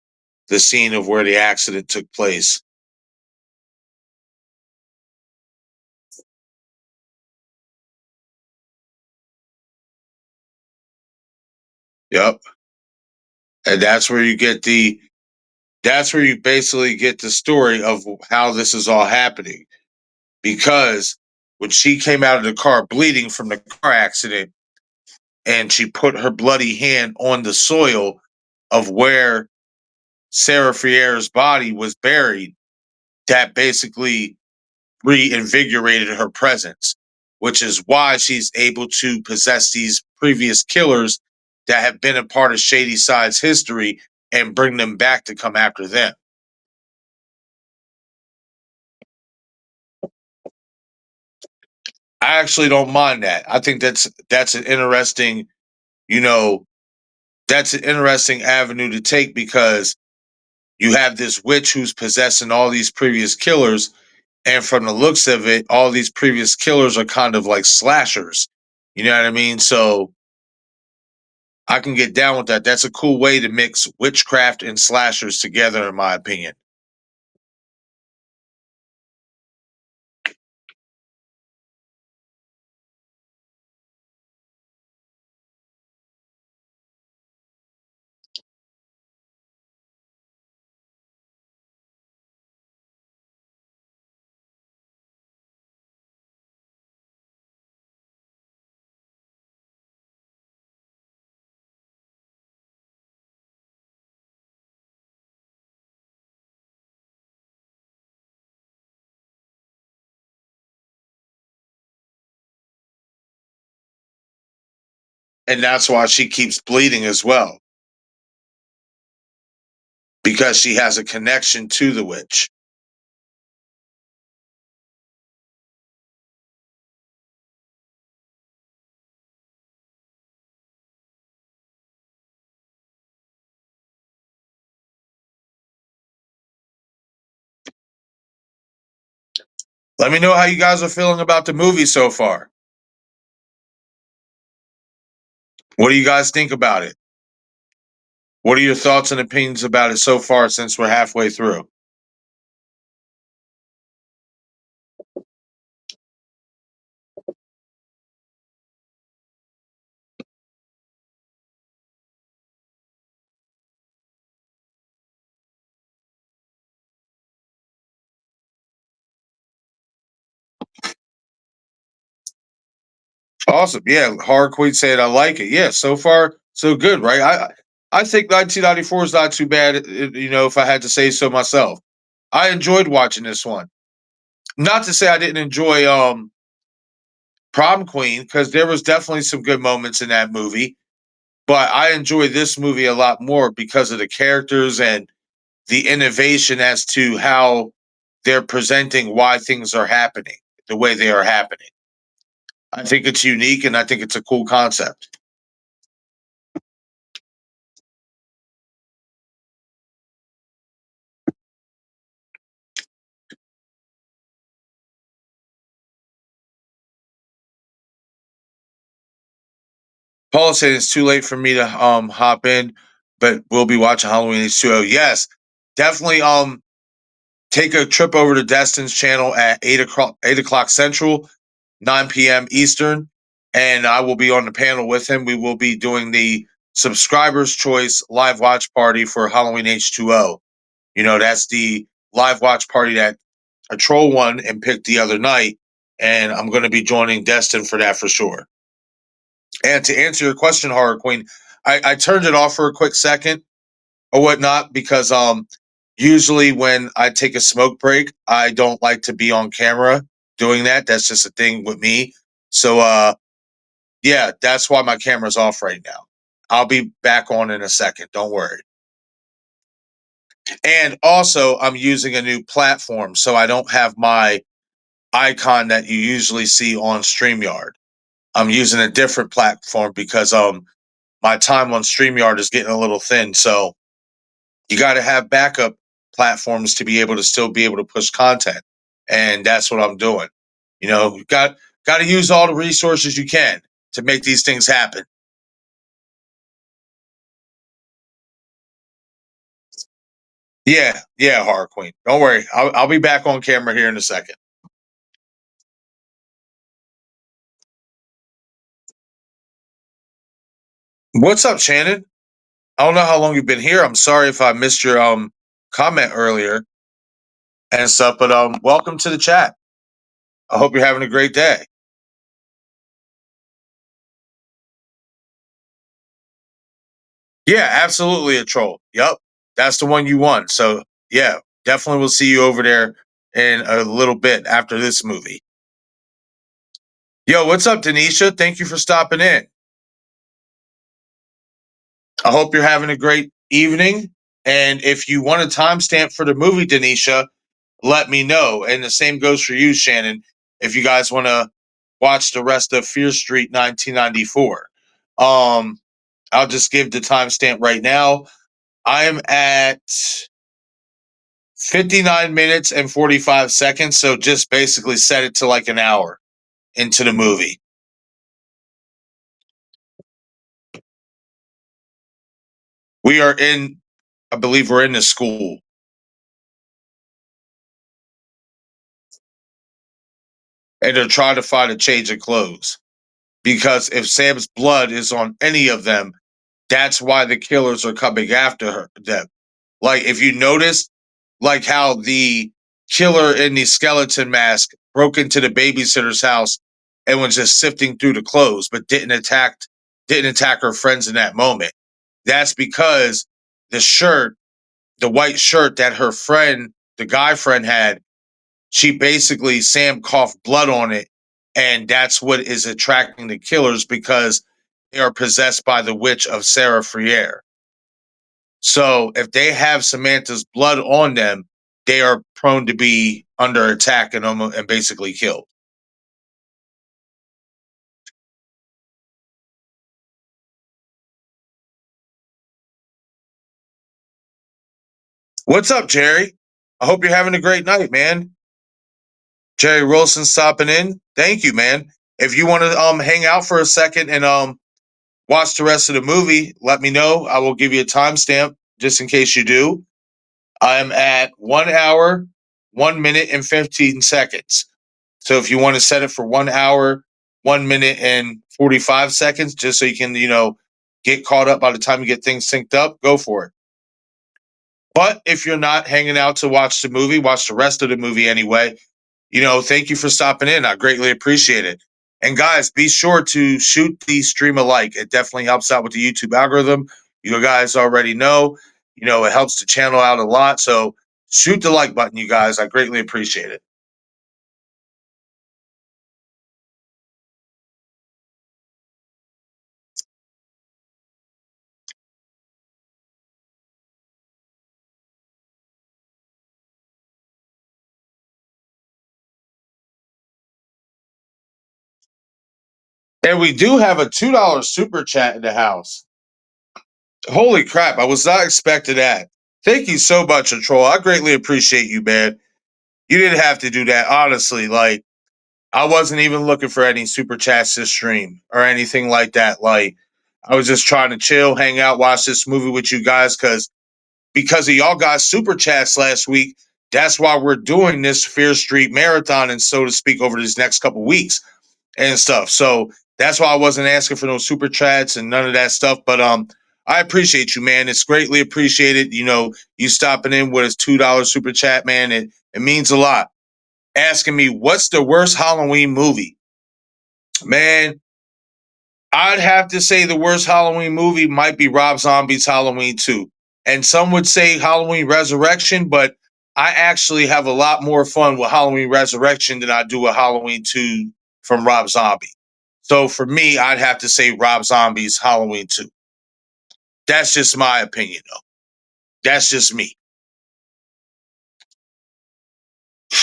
the scene of where the accident took place. Yep. And that's where you basically get the story of how this is all happening. Because when she came out of the car bleeding from the car accident and she put her bloody hand on the soil of where Sarah Fierre's body was buried, that basically reinvigorated her presence, which is why she's able to possess these previous killers that have been a part of Shady Side's history and bring them back to come after them. I actually don't mind that. I think that's an interesting, you know, that's an interesting avenue to take because you have this witch who's possessing all these previous killers, and from the looks of it, all these previous killers are kind of like slashers. You know what I mean? So I can get down with that. That's a cool way to mix witchcraft and slashers together, in my opinion. And that's why she keeps bleeding as well, because she has a connection to the witch. Let me know how you guys are feeling about the movie so far. What do you guys think about it? What are your thoughts and opinions about it so far since we're halfway through? Awesome. Yeah, Hard Queen said I like it. Yeah, so far So good, right? I think 1994 is not too bad. If I had to say so myself, I enjoyed watching this one. Not to say I didn't enjoy Prom Queen, because there was definitely some good moments in that movie, but I enjoy this movie a lot more because of the characters and the innovation as to how they're presenting why things are happening the way they are happening. I think it's unique and I think it's a cool concept. Paul said it's too late for me to hop in, but we'll be watching Halloween H2O. Yes, definitely take a trip over to Destin's channel at 8 o'clock Central, 9 p.m. Eastern, and I will be on the panel with him. We will be doing the subscribers choice live watch party for Halloween H2O. That's the live watch party that a troll won and picked the other night, and I'm going to be joining Destin for that for sure. And to answer your question, Horror Queen, I turned it off for a quick second or whatnot because usually when I take a smoke break, I don't like to be on camera doing that. That's just a thing with me. So yeah, that's why my camera's off right now. I'll be back on in a second. Don't worry. And also, I'm using a new platform, so I don't have my icon that you usually see on StreamYard. I'm using a different platform because my time on StreamYard is getting a little thin. So you got to have backup platforms to be able to still be able to push content. And that's what I'm doing. You got to use all the resources you can to make these things happen. Yeah, Horror Queen. Don't worry. I'll be back on camera here in a second. What's up, Shannon? I don't know how long you've been here. I'm sorry if I missed your comment earlier and stuff, but welcome to the chat. I hope you're having a great day. Yeah, absolutely a troll. Yep. That's the one you won. So yeah, definitely we'll see you over there in a little bit after this movie. Yo, what's up, Denisha? Thank you for stopping in. I hope you're having a great evening. And if you want a timestamp for the movie, Denisha, let me know. And the same goes for you, Shannon, if you guys want to watch the rest of Fear Street 1994. Um, I'll just give the timestamp right now. I am at 59 minutes and 45 seconds. So just basically set it to like an hour into the movie. We are in, I believe we're in the school. And they're trying to find a change of clothes. Because if Sam's blood is on any of them, that's why the killers are coming after them. Like if you notice, like how the killer in the skeleton mask broke into the babysitter's house and was just sifting through the clothes, but didn't attack her friends in that moment. That's because the shirt, the white shirt that her friend, the guy friend had, she basically Sam coughed blood on it, and that's what is attracting the killers because they are possessed by the witch of Sarah Friere. So if they have Samantha's blood on them, they are prone to be under attack and basically killed. What's up, Jerry? I hope you're having a great night, man. Jerry Wilson stopping in. Thank you, man. If you want to hang out for a second and watch the rest of the movie, let me know. I will give you a timestamp just in case you do. I'm at 1 hour, 1 minute, and 15 seconds. So if you want to set it for 1 hour, 1 minute, and 45 seconds, just so you can, get caught up by the time you get things synced up, go for it. But if you're not hanging out to watch the movie, watch the rest of the movie anyway. Thank you for stopping in. I greatly appreciate it. And guys, be sure to shoot the stream a like. It definitely helps out with the YouTube algorithm. You guys already know, it helps the channel out a lot. So shoot the like button, you guys. I greatly appreciate it. And we do have a $2 super chat in the house. Holy crap. I was not expecting that. Thank you so much, Troll. I greatly appreciate you, man. You didn't have to do that. Honestly, like, I wasn't even looking for any super chats this stream or anything like that. Like, I was just trying to chill, hang out, watch this movie with you guys because of y'all guys' super chats last week. That's why we're doing this Fear Street marathon and so to speak over these next couple weeks and stuff. So that's why I wasn't asking for no super chats and none of that stuff. But I appreciate you, man. It's greatly appreciated. You stopping in with a $2 super chat, man. It means a lot. Asking me what's the worst Halloween movie, man. I'd have to say the worst Halloween movie might be Rob Zombie's Halloween 2. And some would say Halloween Resurrection, but I actually have a lot more fun with Halloween Resurrection than I do with Halloween 2 from Rob Zombie. So for me, I'd have to say Rob Zombie's Halloween 2. That's just my opinion, though. That's just me.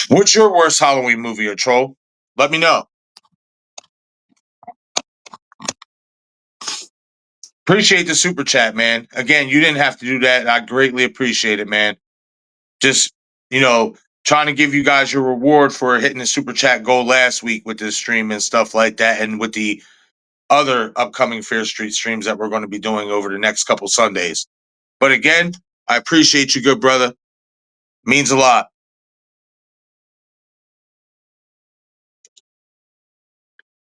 What's your worst Halloween movie or troll? Let me know. Appreciate the super chat, man. Again, you didn't have to do that. I greatly appreciate it, man. Just, trying to give you guys your reward for hitting the super chat goal last week with this stream and stuff like that, and with the other upcoming Fear Street streams that we're going to be doing over the next couple Sundays. But again, I appreciate you, good brother. Means a lot.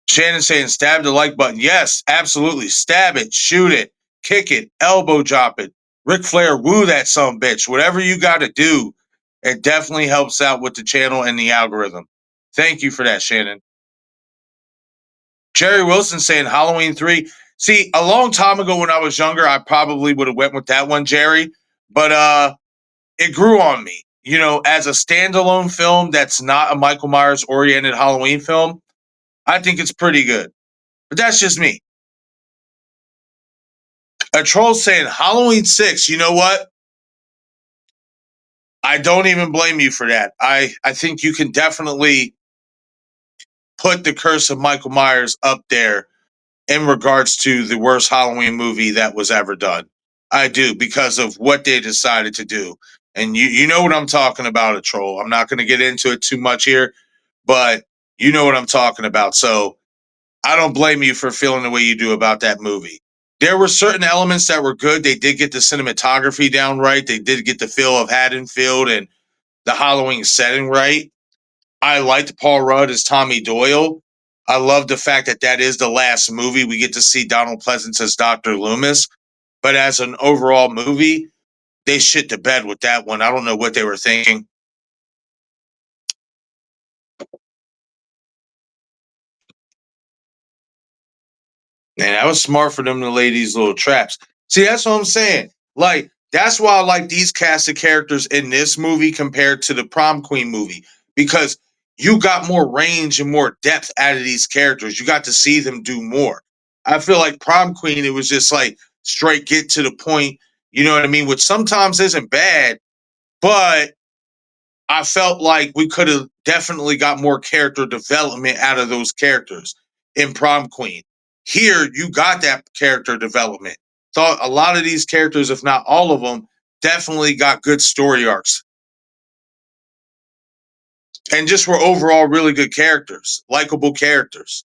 Shannon saying, stab the like button. Yes, absolutely. Stab it, shoot it, kick it, elbow drop it. Ric Flair, woo that some bitch. Whatever you got to do, it definitely helps out with the channel and the algorithm. Thank you for that, Shannon. Jerry Wilson saying Halloween 3. See, a long time ago when I was younger, I probably would have went with that one, Jerry. But it grew on me. As a standalone film that's not a Michael Myers oriented Halloween film, I think it's pretty good. But that's just me. A troll saying Halloween 6. You know what? I don't even blame you for that. I think you can definitely put The Curse of Michael Myers up there in regards to the worst Halloween movie that was ever done. I do, because of what they decided to do. And you know what I'm talking about, a troll. I'm not going to get into it too much here, but you know what I'm talking about. So I don't blame you for feeling the way you do about that movie. There were certain elements that were good. They did get the cinematography down right. They did get the feel of Haddonfield and the Halloween setting right. I liked Paul Rudd as Tommy Doyle. I love the fact that that is the last movie we get to see Donald Pleasance as Dr. Loomis. But as an overall movie, they shit the bed with that one. I don't know what they were thinking. Man, that was smart for them to lay these little traps. See, that's what I'm saying. Like, that's why I like these cast of characters in this movie compared to the Prom Queen movie, because you got more range and more depth out of these characters. You got to see them do more. I feel like Prom Queen, it was just like straight get to the point, you know what I mean? Which sometimes isn't bad, but I felt like we could have definitely got more character development out of those characters in Prom Queen. Here, you got that character development. Thought a lot of these characters, if not all of them, definitely got good story arcs and just were overall really good characters, likable characters.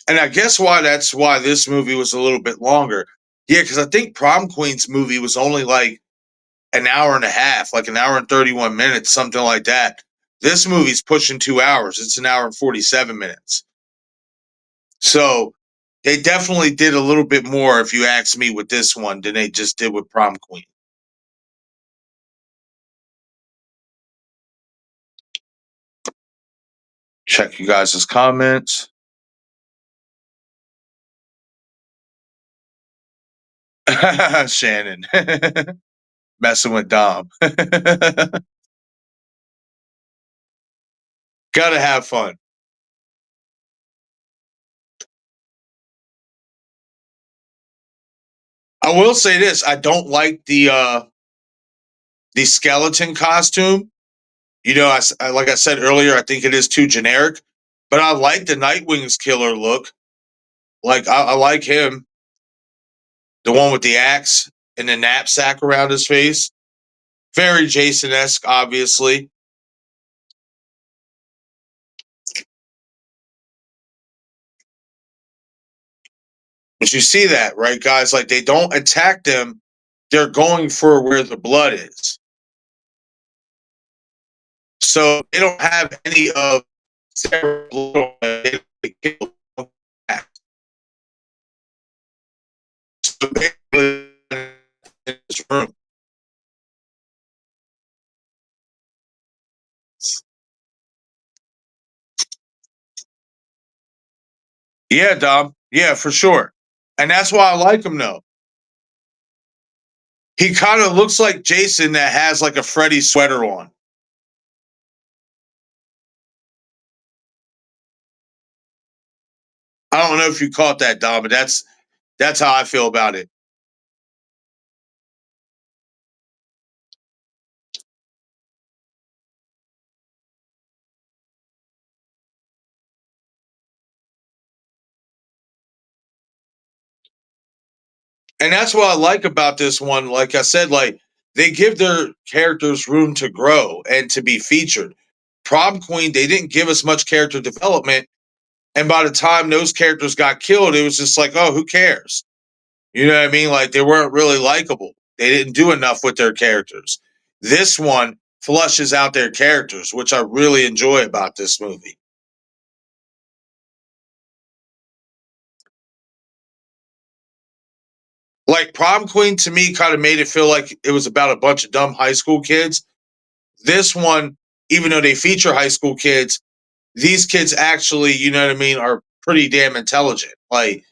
And I guess that's why this movie was a little bit longer. Yeah, because I think Prom Queen's movie was only like an hour and a half, like an hour and 31 minutes, something like that. This movie's pushing 2 hours. It's an hour and 47 minutes. So they definitely did a little bit more, if you ask me, with this one than they just did with Prom Queen. Check you guys' comments. Shannon. Messing with Dom. Gotta have fun. I will say this: I don't like the skeleton costume. You know, like I said earlier, I think it is too generic. But I like the Nightwing's killer look. Like I like him, the one with the axe and the knapsack around his face. Very Jason-esque, obviously. But you see that, right, guys? Like they don't attack them; they're going for where the blood is. So they don't have any of Sarah Little. So basically, in this room. Yeah, Dom. Yeah, for sure. And that's why I like him, though. He kind of looks like Jason that has like a Freddy sweater on. I don't know if you caught that, Dom, but that's how I feel about it. And that's what I like about this one. Like I said, like they give their characters room to grow and to be featured. Prom Queen, they didn't give us much character development. And by the time those characters got killed, it was just like, oh, who cares? You know what I mean? Like they weren't really likable. They didn't do enough with their characters. This one flushes out their characters, which I really enjoy about this movie. Like Prom Queen to me kind of made it feel like it was about a bunch of dumb high school kids. This one, even though they feature high school kids, these kids actually, you know what I mean, are pretty damn intelligent. Like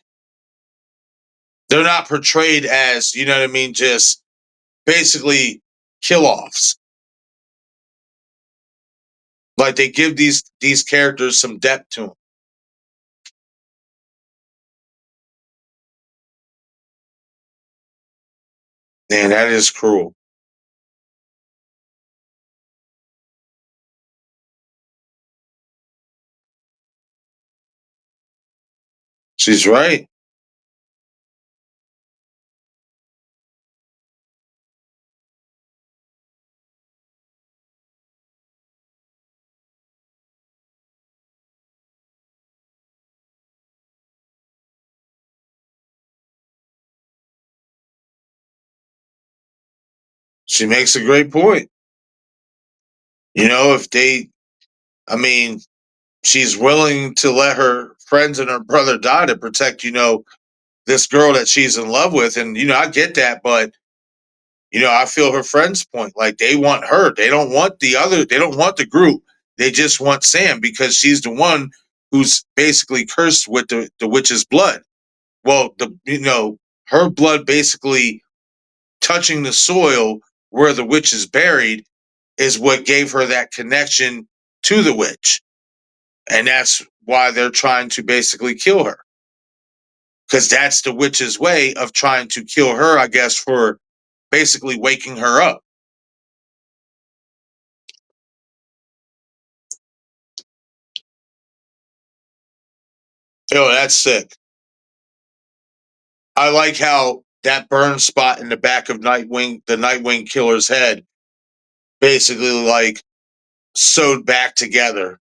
they're not portrayed as, you know what I mean, just basically kill offs. Like they give these characters some depth to them. Man, that is cruel. She's right. She makes a great point. You know, if they, I mean, she's willing to let her friends and her brother die to protect, you know, this girl that she's in love with. And, you know, I get that, but, you know, I feel her friend's point. Like they want her. They don't want they don't want the group. They just want Sam because she's the one who's basically cursed with the witch's blood. Well, you know, her blood basically touching the soil where the witch is buried is what gave her that connection to the witch. And that's why they're trying to basically kill her. Because that's the witch's way of trying to kill her, I guess, for basically waking her up. Oh, that's sick. I like how that burn spot in the back of the Nightwing killer's head, basically like sewed back together.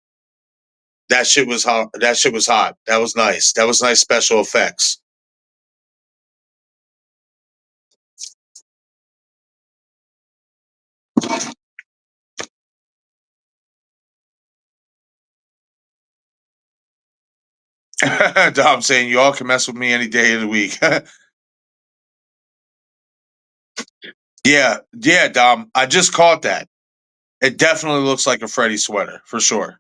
That shit was hot. That shit was hot. That was nice. That was nice special effects. Dom saying you all can mess with me any day of the week. Yeah, Dom. I just caught that. It definitely looks like a Freddy sweater for sure.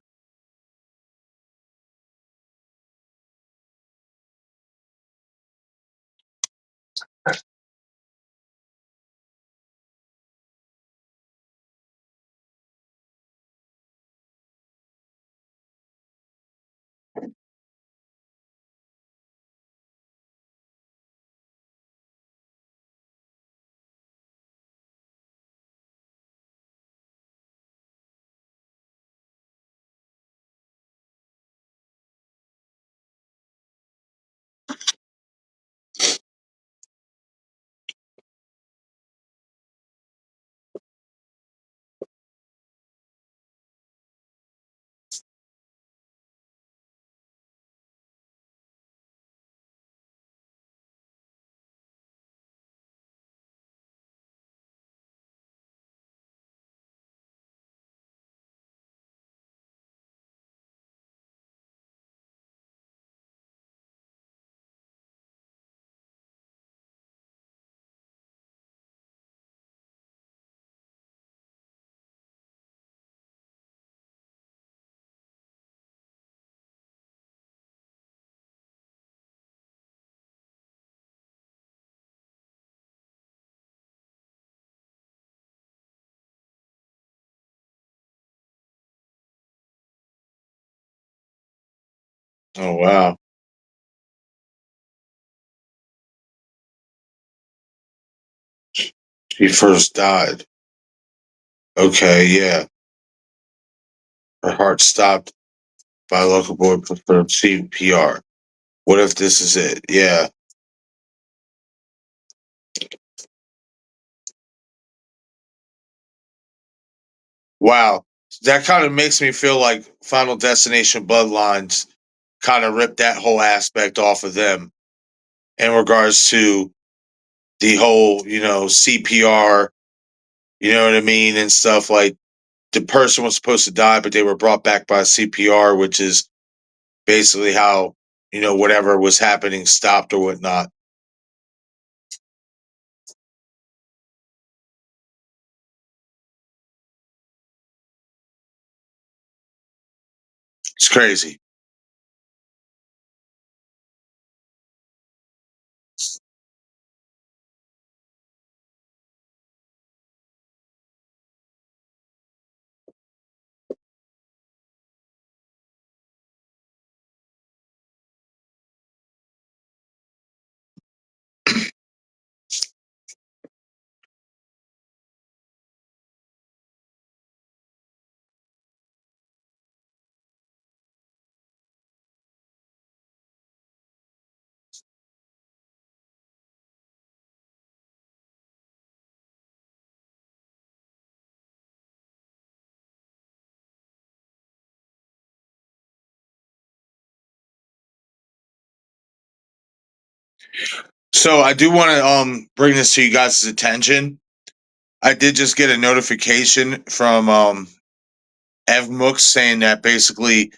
Oh wow. She first died. Okay, yeah. Her heart stopped by a local board for CPR. What if this is it? Yeah. Wow. That kind of makes me feel like Final Destination Bloodlines kind of ripped that whole aspect off of them in regards to the whole, CPR, you know what I mean, and stuff like the person was supposed to die, but they were brought back by CPR, which is basically how, whatever was happening stopped or whatnot. It's crazy. So I do want to bring this to you guys' attention. I did just get a notification from Ev Mook saying that basically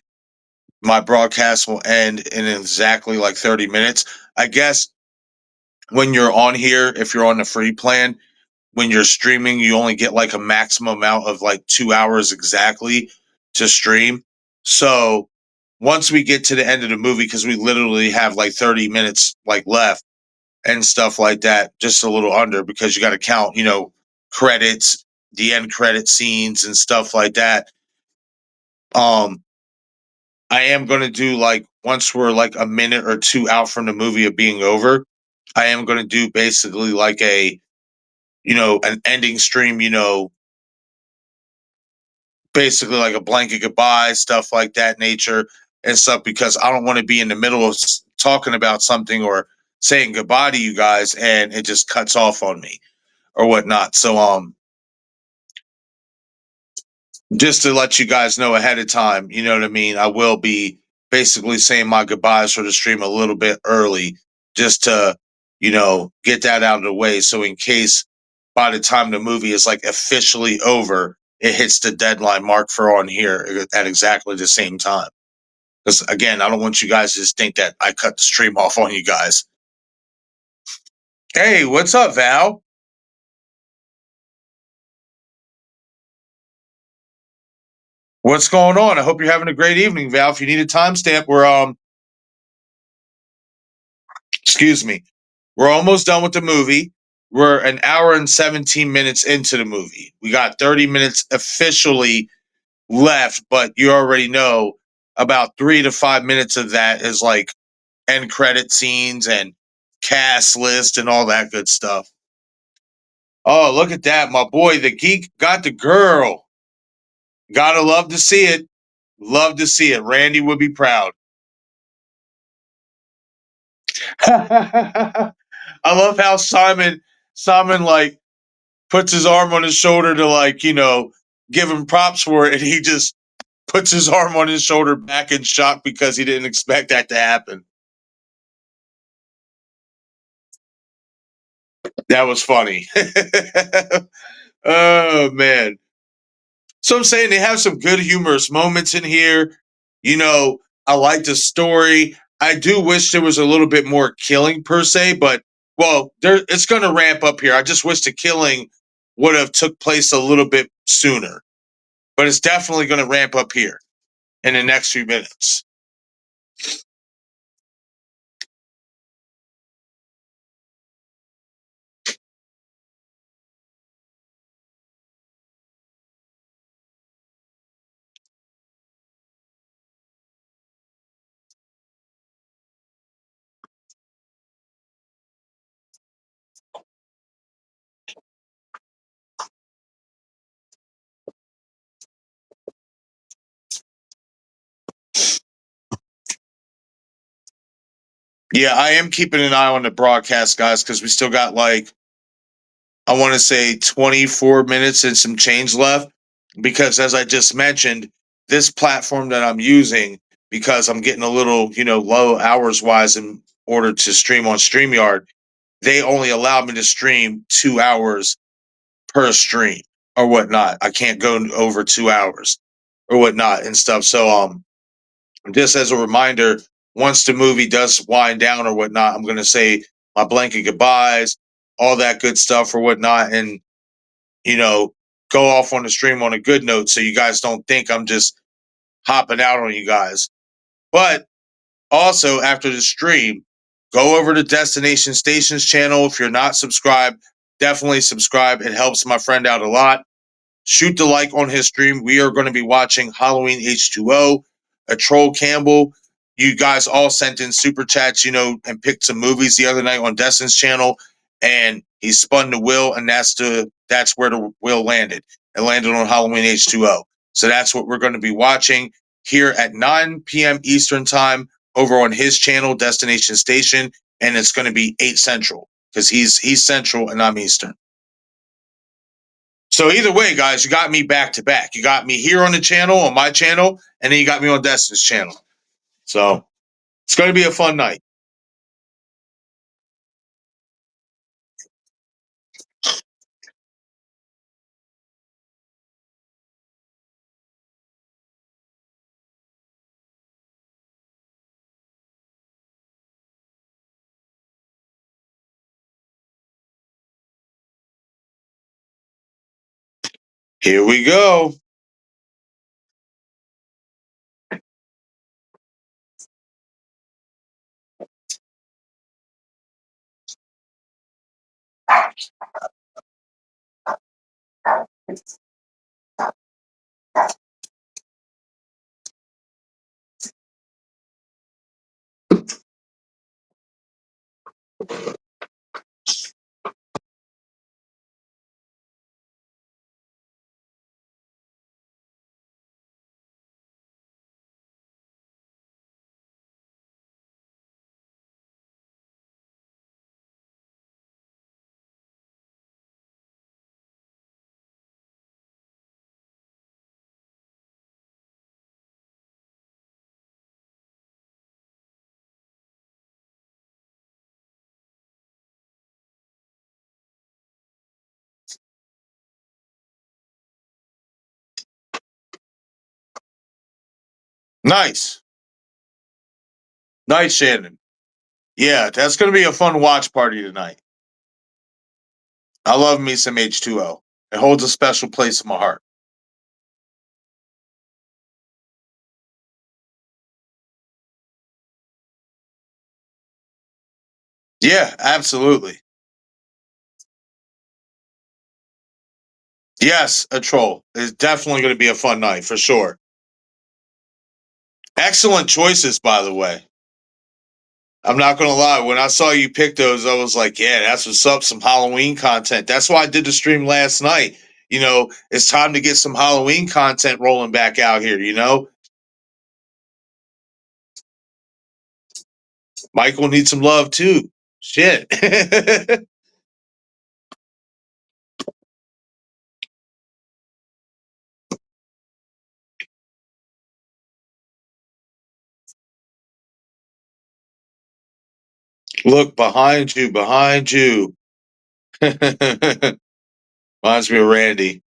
my broadcast will end in exactly like 30 minutes. I guess when you're on here, if you're on the free plan, when you're streaming, you only get like a maximum amount of like 2 hours exactly to stream. So once we get to the end of the movie, because we literally have like 30 minutes like left and stuff like that, just a little under, because you got to count, credits, the end credit scenes and stuff like that. Um, I am going to do like once we're like a minute or two out from the movie of being over, I am going to do basically like an ending stream, basically like a blanket goodbye, stuff like that nature and stuff, because I don't want to be in the middle of talking about something or saying goodbye to you guys and it just cuts off on me or whatnot. So, just to let you guys know ahead of time, you know what I mean? I will be basically saying my goodbyes for the stream a little bit early just to, get that out of the way. So, in case by the time the movie is like officially over, it hits the deadline mark for on here at exactly the same time. Because again, I don't want you guys to just think that I cut the stream off on you guys. Hey, what's up, Val? What's going on? I hope you're having a great evening, Val. If you need a timestamp, excuse me, we're almost done with the movie. We're an hour and 17 minutes into the movie. We got 30 minutes officially left, but you already know about 3 to 5 minutes of that is like end credit scenes and cast list and all that good stuff. Oh, look at that. My boy, the geek got the girl. Gotta love to see it. Love to see it. Randy would be proud. I love how Simon like puts his arm on his shoulder to like, give him props for it, and he just puts his arm on his shoulder back in shock because he didn't expect that to happen. That was funny. Oh man. So I'm saying they have some good humorous moments in here. You know, I like the story. I do wish there was a little bit more killing per se, but well, it's going to ramp up here. I just wish the killing would have took place a little bit sooner, but it's definitely going to ramp up here in the next few minutes. Yeah, I am keeping an eye on the broadcast, guys, because we still got like I want to say 24 minutes and some change left. Because as I just mentioned, this platform that I'm using, because I'm getting a little, low hours wise in order to stream on StreamYard, they only allow me to stream 2 hours per stream or whatnot. I can't go over 2 hours or whatnot and stuff. So, just as a reminder, once the movie does wind down or whatnot, I'm going to say my blanket goodbyes, all that good stuff or whatnot. And you know, go off on the stream on a good note so you guys don't think I'm just hopping out on you guys. But also, after the stream, go over to Destination Stations channel. If you're not subscribed, definitely subscribe. It helps my friend out a lot. Shoot the like on his stream. We are going to be watching Halloween H2O, a Troll Campbell. You guys all sent in super chats, and picked some movies the other night on Destin's channel, and he spun the wheel, and that's where the wheel landed. It landed on Halloween H2O. So that's what we're going to be watching here at 9 p.m. Eastern time over on his channel, Destination Station, and it's going to be 8 Central because he's Central and I'm Eastern. So either way, guys, you got me back to back. You got me here on the channel, on my channel, and then you got me on Destin's channel. So it's going to be a fun night. Here we go. Nice. Nice, Shannon. Yeah, that's going to be a fun watch party tonight. I love me some H2O. It holds a special place in my heart. Yeah, absolutely. Yes, a troll. It's definitely going to be a fun night for sure. Excellent choices, by the way. I'm not going to lie. When I saw you pick those, I was like, yeah, that's what's up. Some Halloween content. That's why I did the stream last night. You know, it's time to get some Halloween content rolling back out here, you know? Michael needs some love too. Shit. Look behind you, behind you. Reminds me of Randy.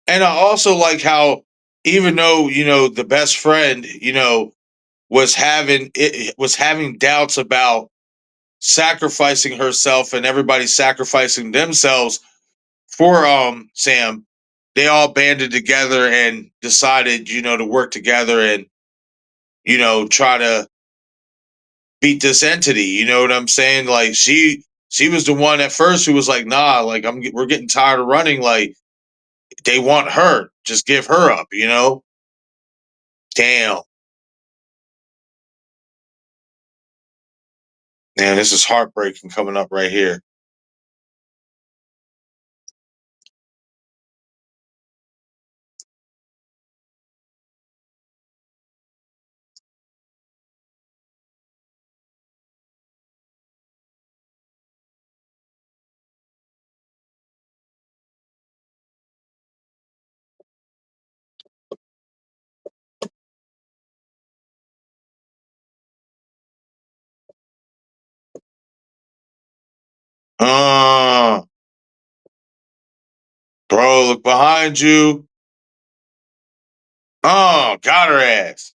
And I also like how, even though, you know, the best friend, you know, was having doubts about sacrificing herself and everybody sacrificing themselves for Sam, they all banded together and decided, you know, to work together and, you know, try to beat this entity. You know what I'm saying? Like she was the one at first who was like, nah, like we're getting tired of running. Like they want her, just give her up. You know? Damn, man, this is heartbreaking coming up right here. Uh, bro, look behind you. Oh, got her ass.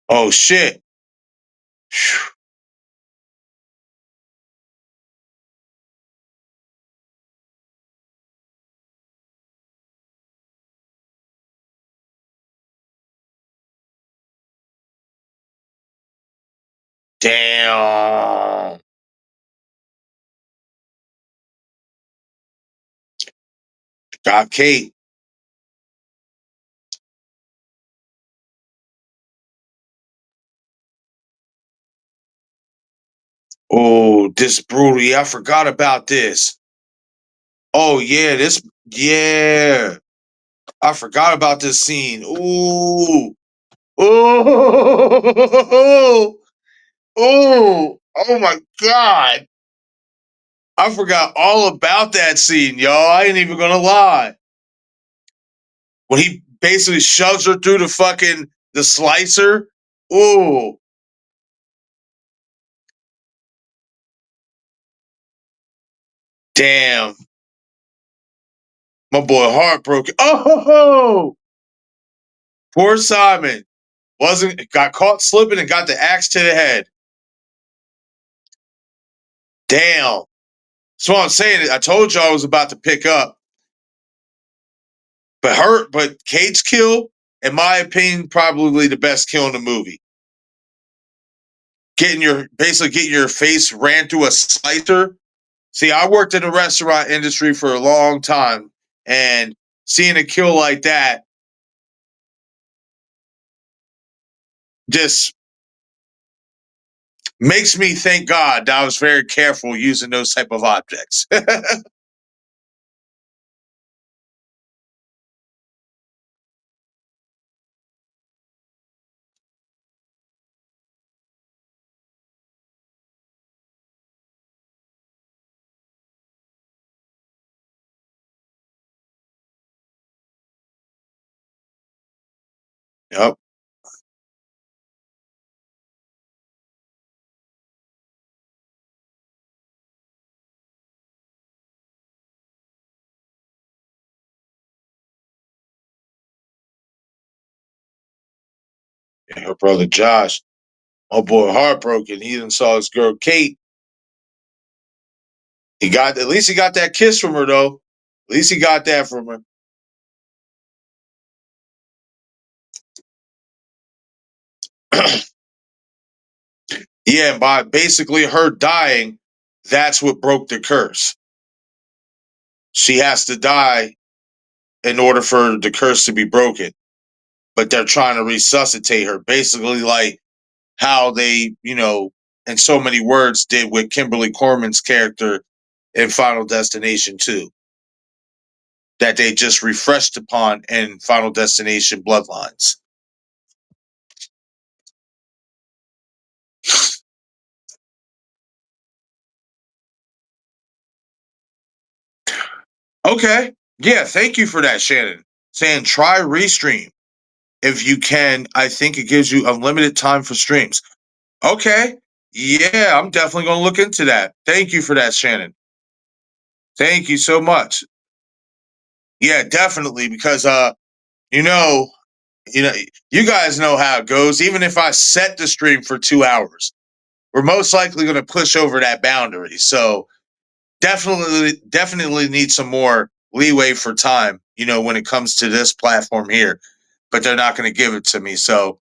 Oh shit. Damn. Got Kate. Oh, this brutal. Yeah, I forgot about this. Oh yeah, this yeah. I forgot about this scene. Ooh. Oh. Oh. Oh my god. I forgot all about that scene, y'all. I ain't even gonna lie. When he basically shoves her through the slicer. Ooh. Damn. My boy heartbroken. Oh, poor Simon. Wasn't got caught slipping and got the axe to the head. Damn. That's what I'm saying. I told you I was about to pick up. But Kate's kill, in my opinion, probably the best kill in the movie. Getting your face ran through a slicer. See, I worked in the restaurant industry for a long time, and seeing a kill like that just makes me thank God that I was very careful using those type of objects. Yep. And her brother Josh, my boy, heartbroken. He even saw his girl Kate. He got at least he got that kiss from her though. At least he got that from her. Yeah, and by basically her dying, that's what broke the curse. She has to die in order for the curse to be broken. But they're trying to resuscitate her, basically like how they, in so many words, did with Kimberly Corman's character in Final Destination 2, that they just refreshed upon in Final Destination Bloodlines. Okay. Yeah, thank you for that, Shannon. Saying try Restream. If you can, I think it gives you unlimited time for streams. Okay. Yeah, I'm definitely going to look into that. Thank you for that, Shannon. Thank you so much. Yeah, definitely because you know, you know, you guys know how it goes. Even if I set the stream for 2 hours, we're most likely going to push over that boundary. So, definitely need some more leeway for time, when it comes to this platform here. But they're not going to give it to me. So,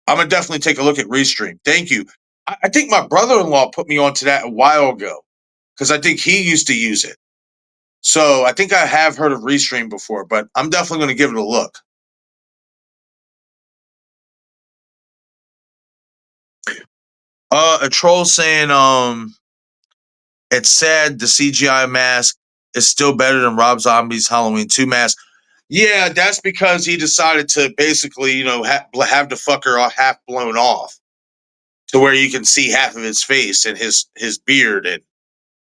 I'm gonna definitely take a look at Restream. Thank you. I think my brother-in-law put me onto that a while ago because I think he used to use it. So I think I have heard of Restream before, but I'm definitely going to give it a look. A troll saying, it's sad the CGI mask is still better than Rob Zombie's Halloween 2 mask. Yeah, that's because he decided to basically, have the fucker half blown off to where you can see half of his face and his beard and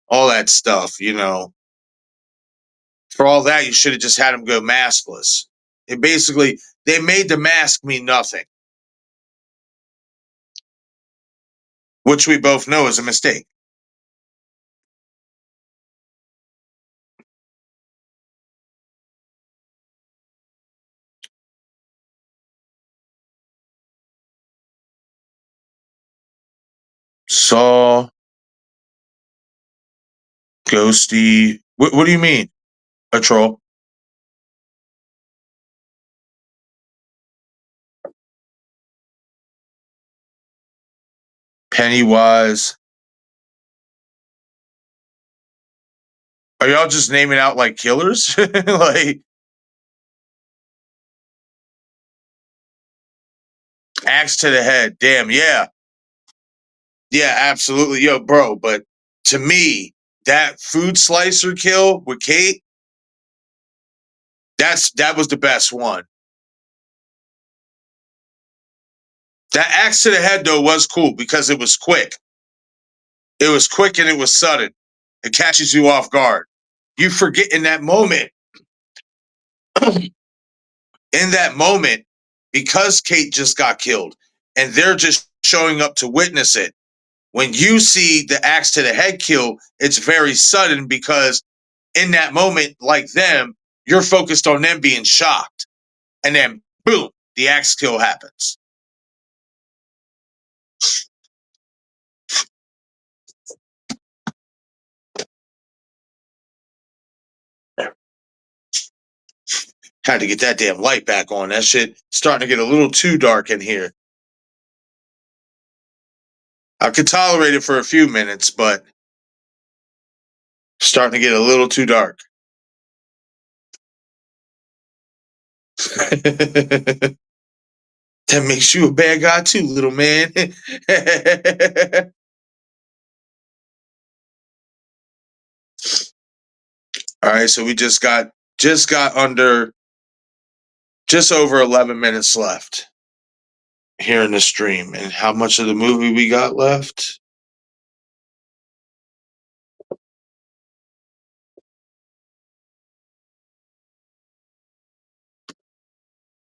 all that stuff. For all that, you should have just had him go maskless. It basically they made the mask mean nothing, which we both know is a mistake. Saw Ghosty. What do you mean? A troll? Pennywise. Are y'all just naming out like killers? Like axe to the head. Damn, yeah. Yeah, absolutely. Yo, bro, but to me, that food slicer kill with Kate, that was the best one. That axe to the head though was cool because it was quick. It was quick and it was sudden. It catches you off guard. You forget in that moment, because Kate just got killed and they're just showing up to witness it. When you see the axe to the head kill, it's very sudden because in that moment, like them, you're focused on them being shocked. And then boom, the axe kill happens. Had to get that damn light back on. That shit starting to get a little too dark in here. I could tolerate it for a few minutes, but starting to get a little too dark. That makes you a bad guy too, little man. All right, so we just got under just over 11 minutes left here in the stream. And how much of the movie we got left?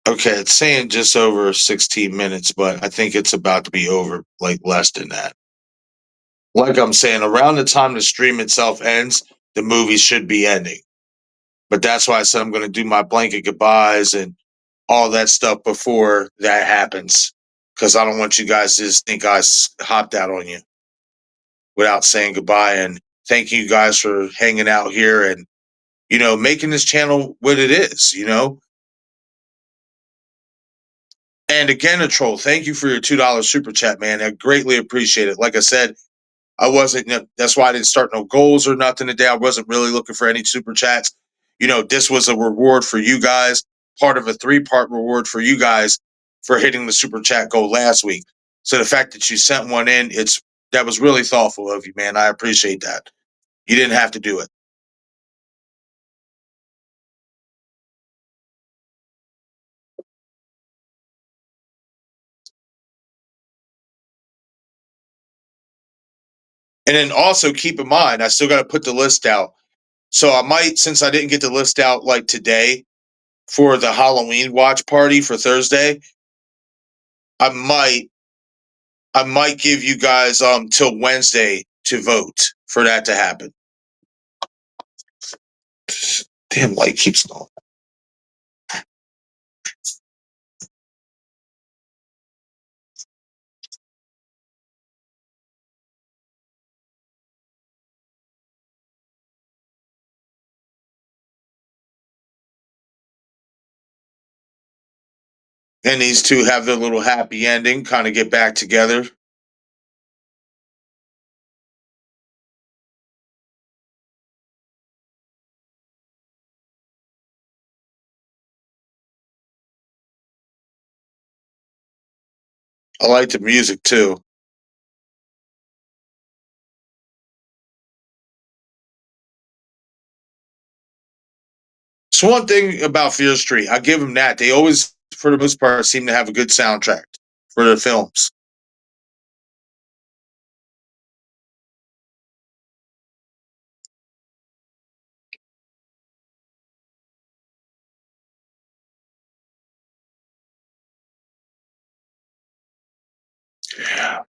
Okay, it's saying just over 16 minutes, but I think it's about to be over like less than that. Like I'm saying, around the time the stream itself ends, the movie should be ending. But that's why I said I'm going to do my blanket goodbyes and all that stuff before that happens. Because I don't want you guys to just think hopped out on you without saying goodbye. And thank you guys for hanging out here and, making this channel what it is. And again, a troll, thank you for your $2 super chat, man. I greatly appreciate it. Like I said, I wasn't, that's why I didn't start no goals or nothing today. I wasn't really looking for any super chats. This was a reward for you guys, part of a 3-part reward for you guys for hitting the super chat goal last week. So the fact that you sent one in, that was really thoughtful of you, man. I appreciate that. You didn't have to do it. And then also keep in mind, I still got to put the list out. So I might, since I didn't get the list out like today for the Halloween watch party for Thursday, I might give you guys till Wednesday to vote for that to happen. Damn light keeps going. And these two have their little happy ending, kind of get back together. I like the music too. It's one thing about Fear Street. I give them that. They always, for the most part, seem to have a good soundtrack for their films.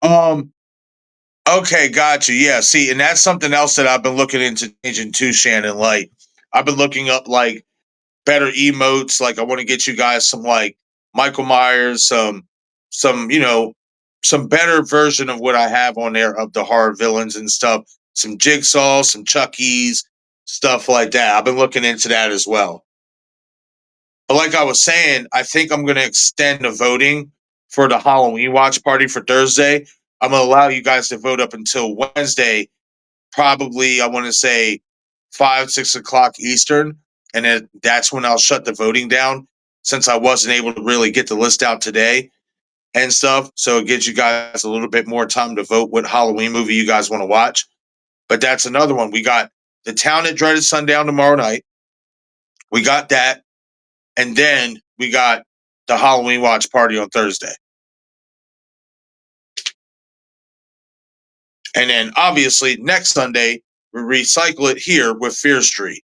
Um. Okay, gotcha. Yeah. See, and that's something else that I've been looking into changing too, Shannon. Like, I've been looking up like better emotes. Like, I want to get you guys some like Michael Myers, some some better version of what I have on there of the horror villains and stuff. Some Jigsaw, some Chucky's, stuff like that. I've been looking into that as well. But like I was saying, I think I'm going to extend the voting for the Halloween watch party for Thursday. I'm going to allow you guys to vote up until Wednesday, probably, I want to say 5, 6 o'clock Eastern. And then that's when I'll shut the voting down since I wasn't able to really get the list out today and stuff. So it gives you guys a little bit more time to vote what Halloween movie you guys want to watch. But that's another one. We got The Town That Dreaded Sundown tomorrow night. We got that. And then we got the Halloween watch party on Thursday. And then obviously next Sunday, we recycle it here with Fear Street.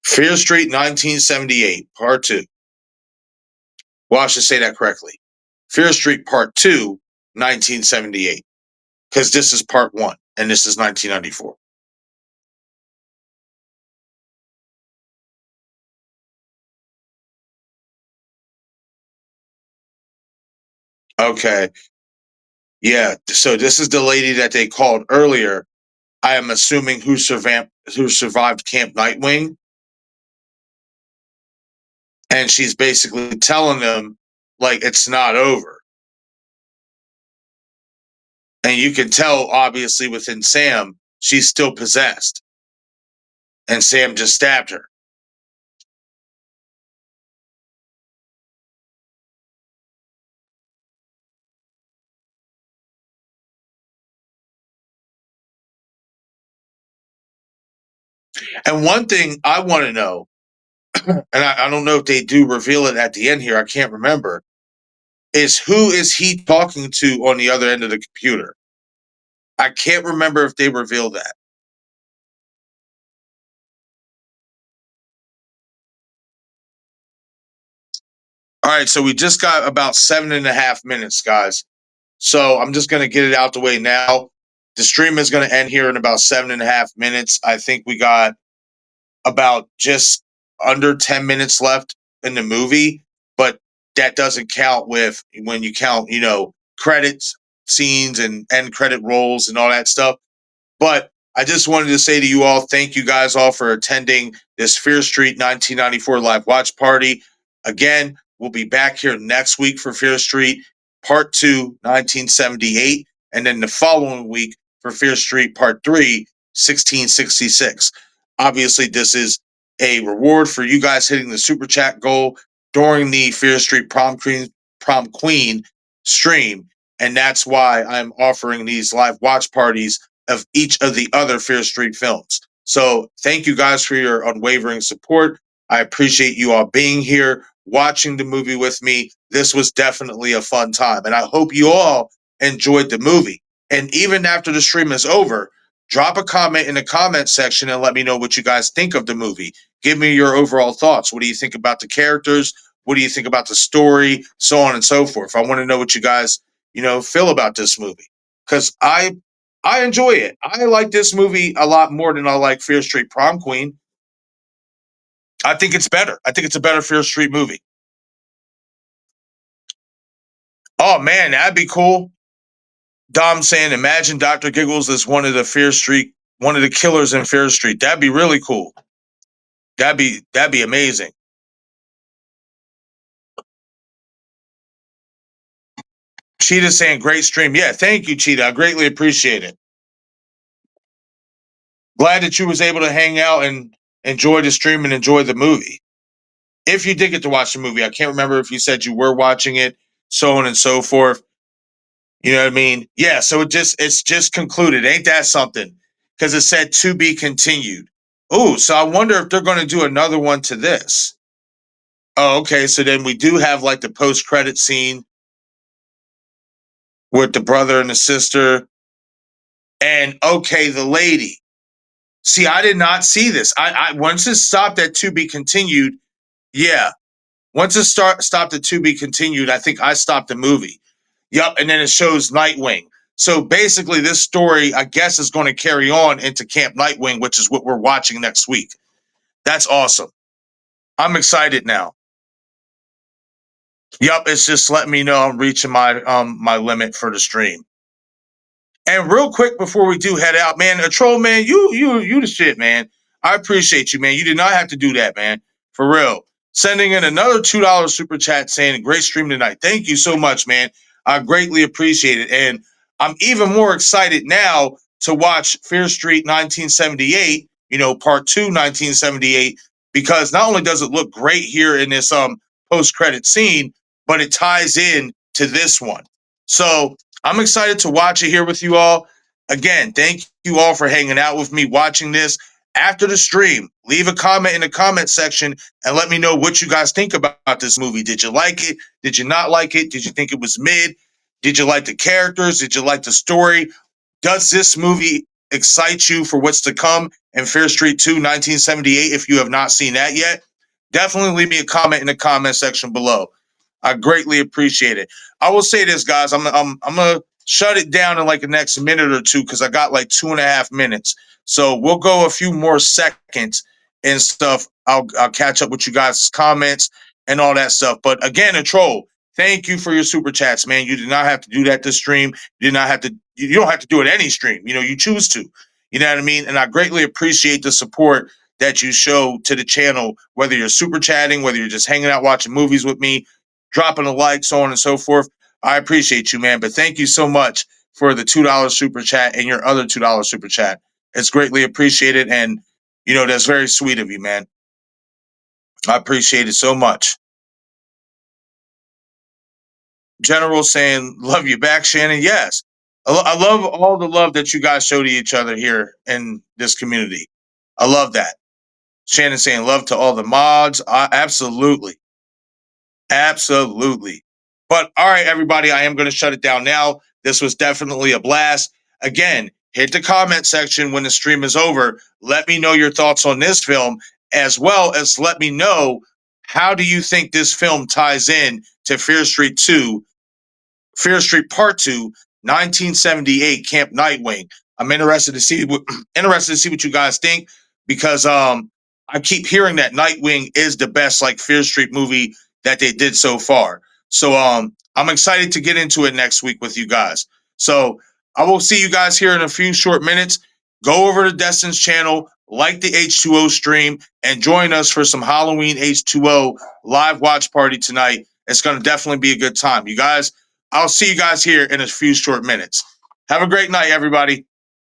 Fear Street 1978, Part 2. Well, I should say that correctly. Fear Street Part 2, 1978. Because this is Part 1, and this is 1994. Okay. Yeah. So this is the lady that they called earlier. I am assuming who survived Camp Nightwing. And she's basically telling them, like, it's not over. And you can tell, obviously, within Sam, she's still possessed. And Sam just stabbed her. And one thing I want to know, and I don't know if they do reveal it at the end here, I can't remember, is who is he talking to on the other end of the computer? I can't remember if they reveal that. All right, so we just got about 7.5 minutes, guys. So I'm just going to get it out the way now. The stream is going to end here in about 7.5 minutes. I think we got about just under 10 minutes left in the movie, but that doesn't count with when you count, credits, scenes, and end credit rolls and all that stuff. But I just wanted to say to you all, thank you guys all for attending this Fear Street 1994 live watch party. Again, we'll be back here next week for Fear Street Part 2, 1978, and then the following week for Fear Street Part 3, 1666. Obviously, this is a reward for you guys hitting the super chat goal during the Fear Street Prom Queen stream. And that's why I'm offering these live watch parties of each of the other Fear Street films. So thank you guys for your unwavering support. I appreciate you all being here, watching the movie with me. This was definitely a fun time. And I hope you all enjoyed the movie. And even after the stream is over, drop a comment in the comment section and let me know what you guys think of the movie. Give me your overall thoughts. What do you think about the characters? What do you think about the story? So on and so forth. I want to know what you guys, feel about this movie. Because I enjoy it. I like this movie a lot more than I like Fear Street Prom Queen. I think it's better. I think it's a better Fear Street movie. Oh man, that'd be cool. Dom saying, imagine Dr. Giggles is one of the killers in Fear Street. That'd be really cool. That'd be amazing. Cheetah saying, great stream. Yeah, thank you, Cheetah. I greatly appreciate it. Glad that you was able to hang out and enjoy the stream and enjoy the movie. If you did get to watch the movie, I can't remember if you said you were watching it, so on and so forth. You know what I mean? Yeah, so it's just concluded. Ain't that something? Because it said to be continued. Oh, so I wonder if they're going to do another one to this. Oh, okay. So then we do have like the post-credit scene with the brother and the sister. And okay, the lady. See, I did not see this. I once it stopped at to be continued, yeah. Once it stopped at to be continued, I think I stopped the movie. Yep, and then it shows Nightwing. So basically, this story, I guess, is going to carry on into Camp Nightwing, which is what we're watching next week. That's awesome. I'm excited now. Yep, it's just letting me know I'm reaching my limit for the stream. And real quick before we do head out, man, a troll man, you the shit, man. I appreciate you, man. You did not have to do that, man. For real. Sending in another $2 super chat saying great stream tonight. Thank you so much, man. I greatly appreciate it. And I'm even more excited now to watch Fear Street 1978, part 2 1978, because not only does it look great here in this post-credit scene, but it ties in to this one. So I'm excited to watch it here with you all. Again, thank you all for hanging out with me, watching this. After the stream, leave a comment in the comment section and let me know what you guys think about this movie. Did you like it? Did you not like it? Did you think it was mid? Did you like the characters? Did you like the story? Does this movie excite you for what's to come in Fear Street 2, 1978? If you have not seen that yet, definitely leave me a comment in the comment section below. I greatly appreciate it. I will say this, guys. I'm gonna shut it down in like the next minute or two because I got like 2.5 minutes. So we'll go a few more seconds and stuff. I'll catch up with you guys' comments and all that stuff. But again, a troll, thank you for your super chats, man. You did not have to do that this stream. You did not have to. You don't have to do it any stream. You choose to. You know what I mean? And I greatly appreciate the support that you show to the channel, whether you're super chatting, whether you're just hanging out watching movies with me, dropping a like, so on and so forth. I appreciate you, man. But thank you so much for the $2 super chat and your other $2 super chat. It's greatly appreciated. And, that's very sweet of you, man. I appreciate it so much. General saying, love you back, Shannon. Yes. I love all the love that you guys show to each other here in this community. I love that. Shannon saying, love to all the mods. Absolutely. Absolutely. But all right, everybody, I am going to shut it down now. This was definitely a blast. Again, hit the comment section when the stream is over. Let me know your thoughts on this film, as well as let me know how do you think this film ties in to Fear Street 2, Fear Street Part 2, 1978 Camp Nightwing? I'm interested to see what you guys think, because I keep hearing that Nightwing is the best like Fear Street movie that they did so far. So I'm excited to get into it next week with you guys. So I will see you guys here in a few short minutes. Go over to Destin's channel, like the H2O stream, and join us for some Halloween H2O live watch party tonight. It's going to definitely be a good time. You guys, I'll see you guys here in a few short minutes. Have a great night, everybody.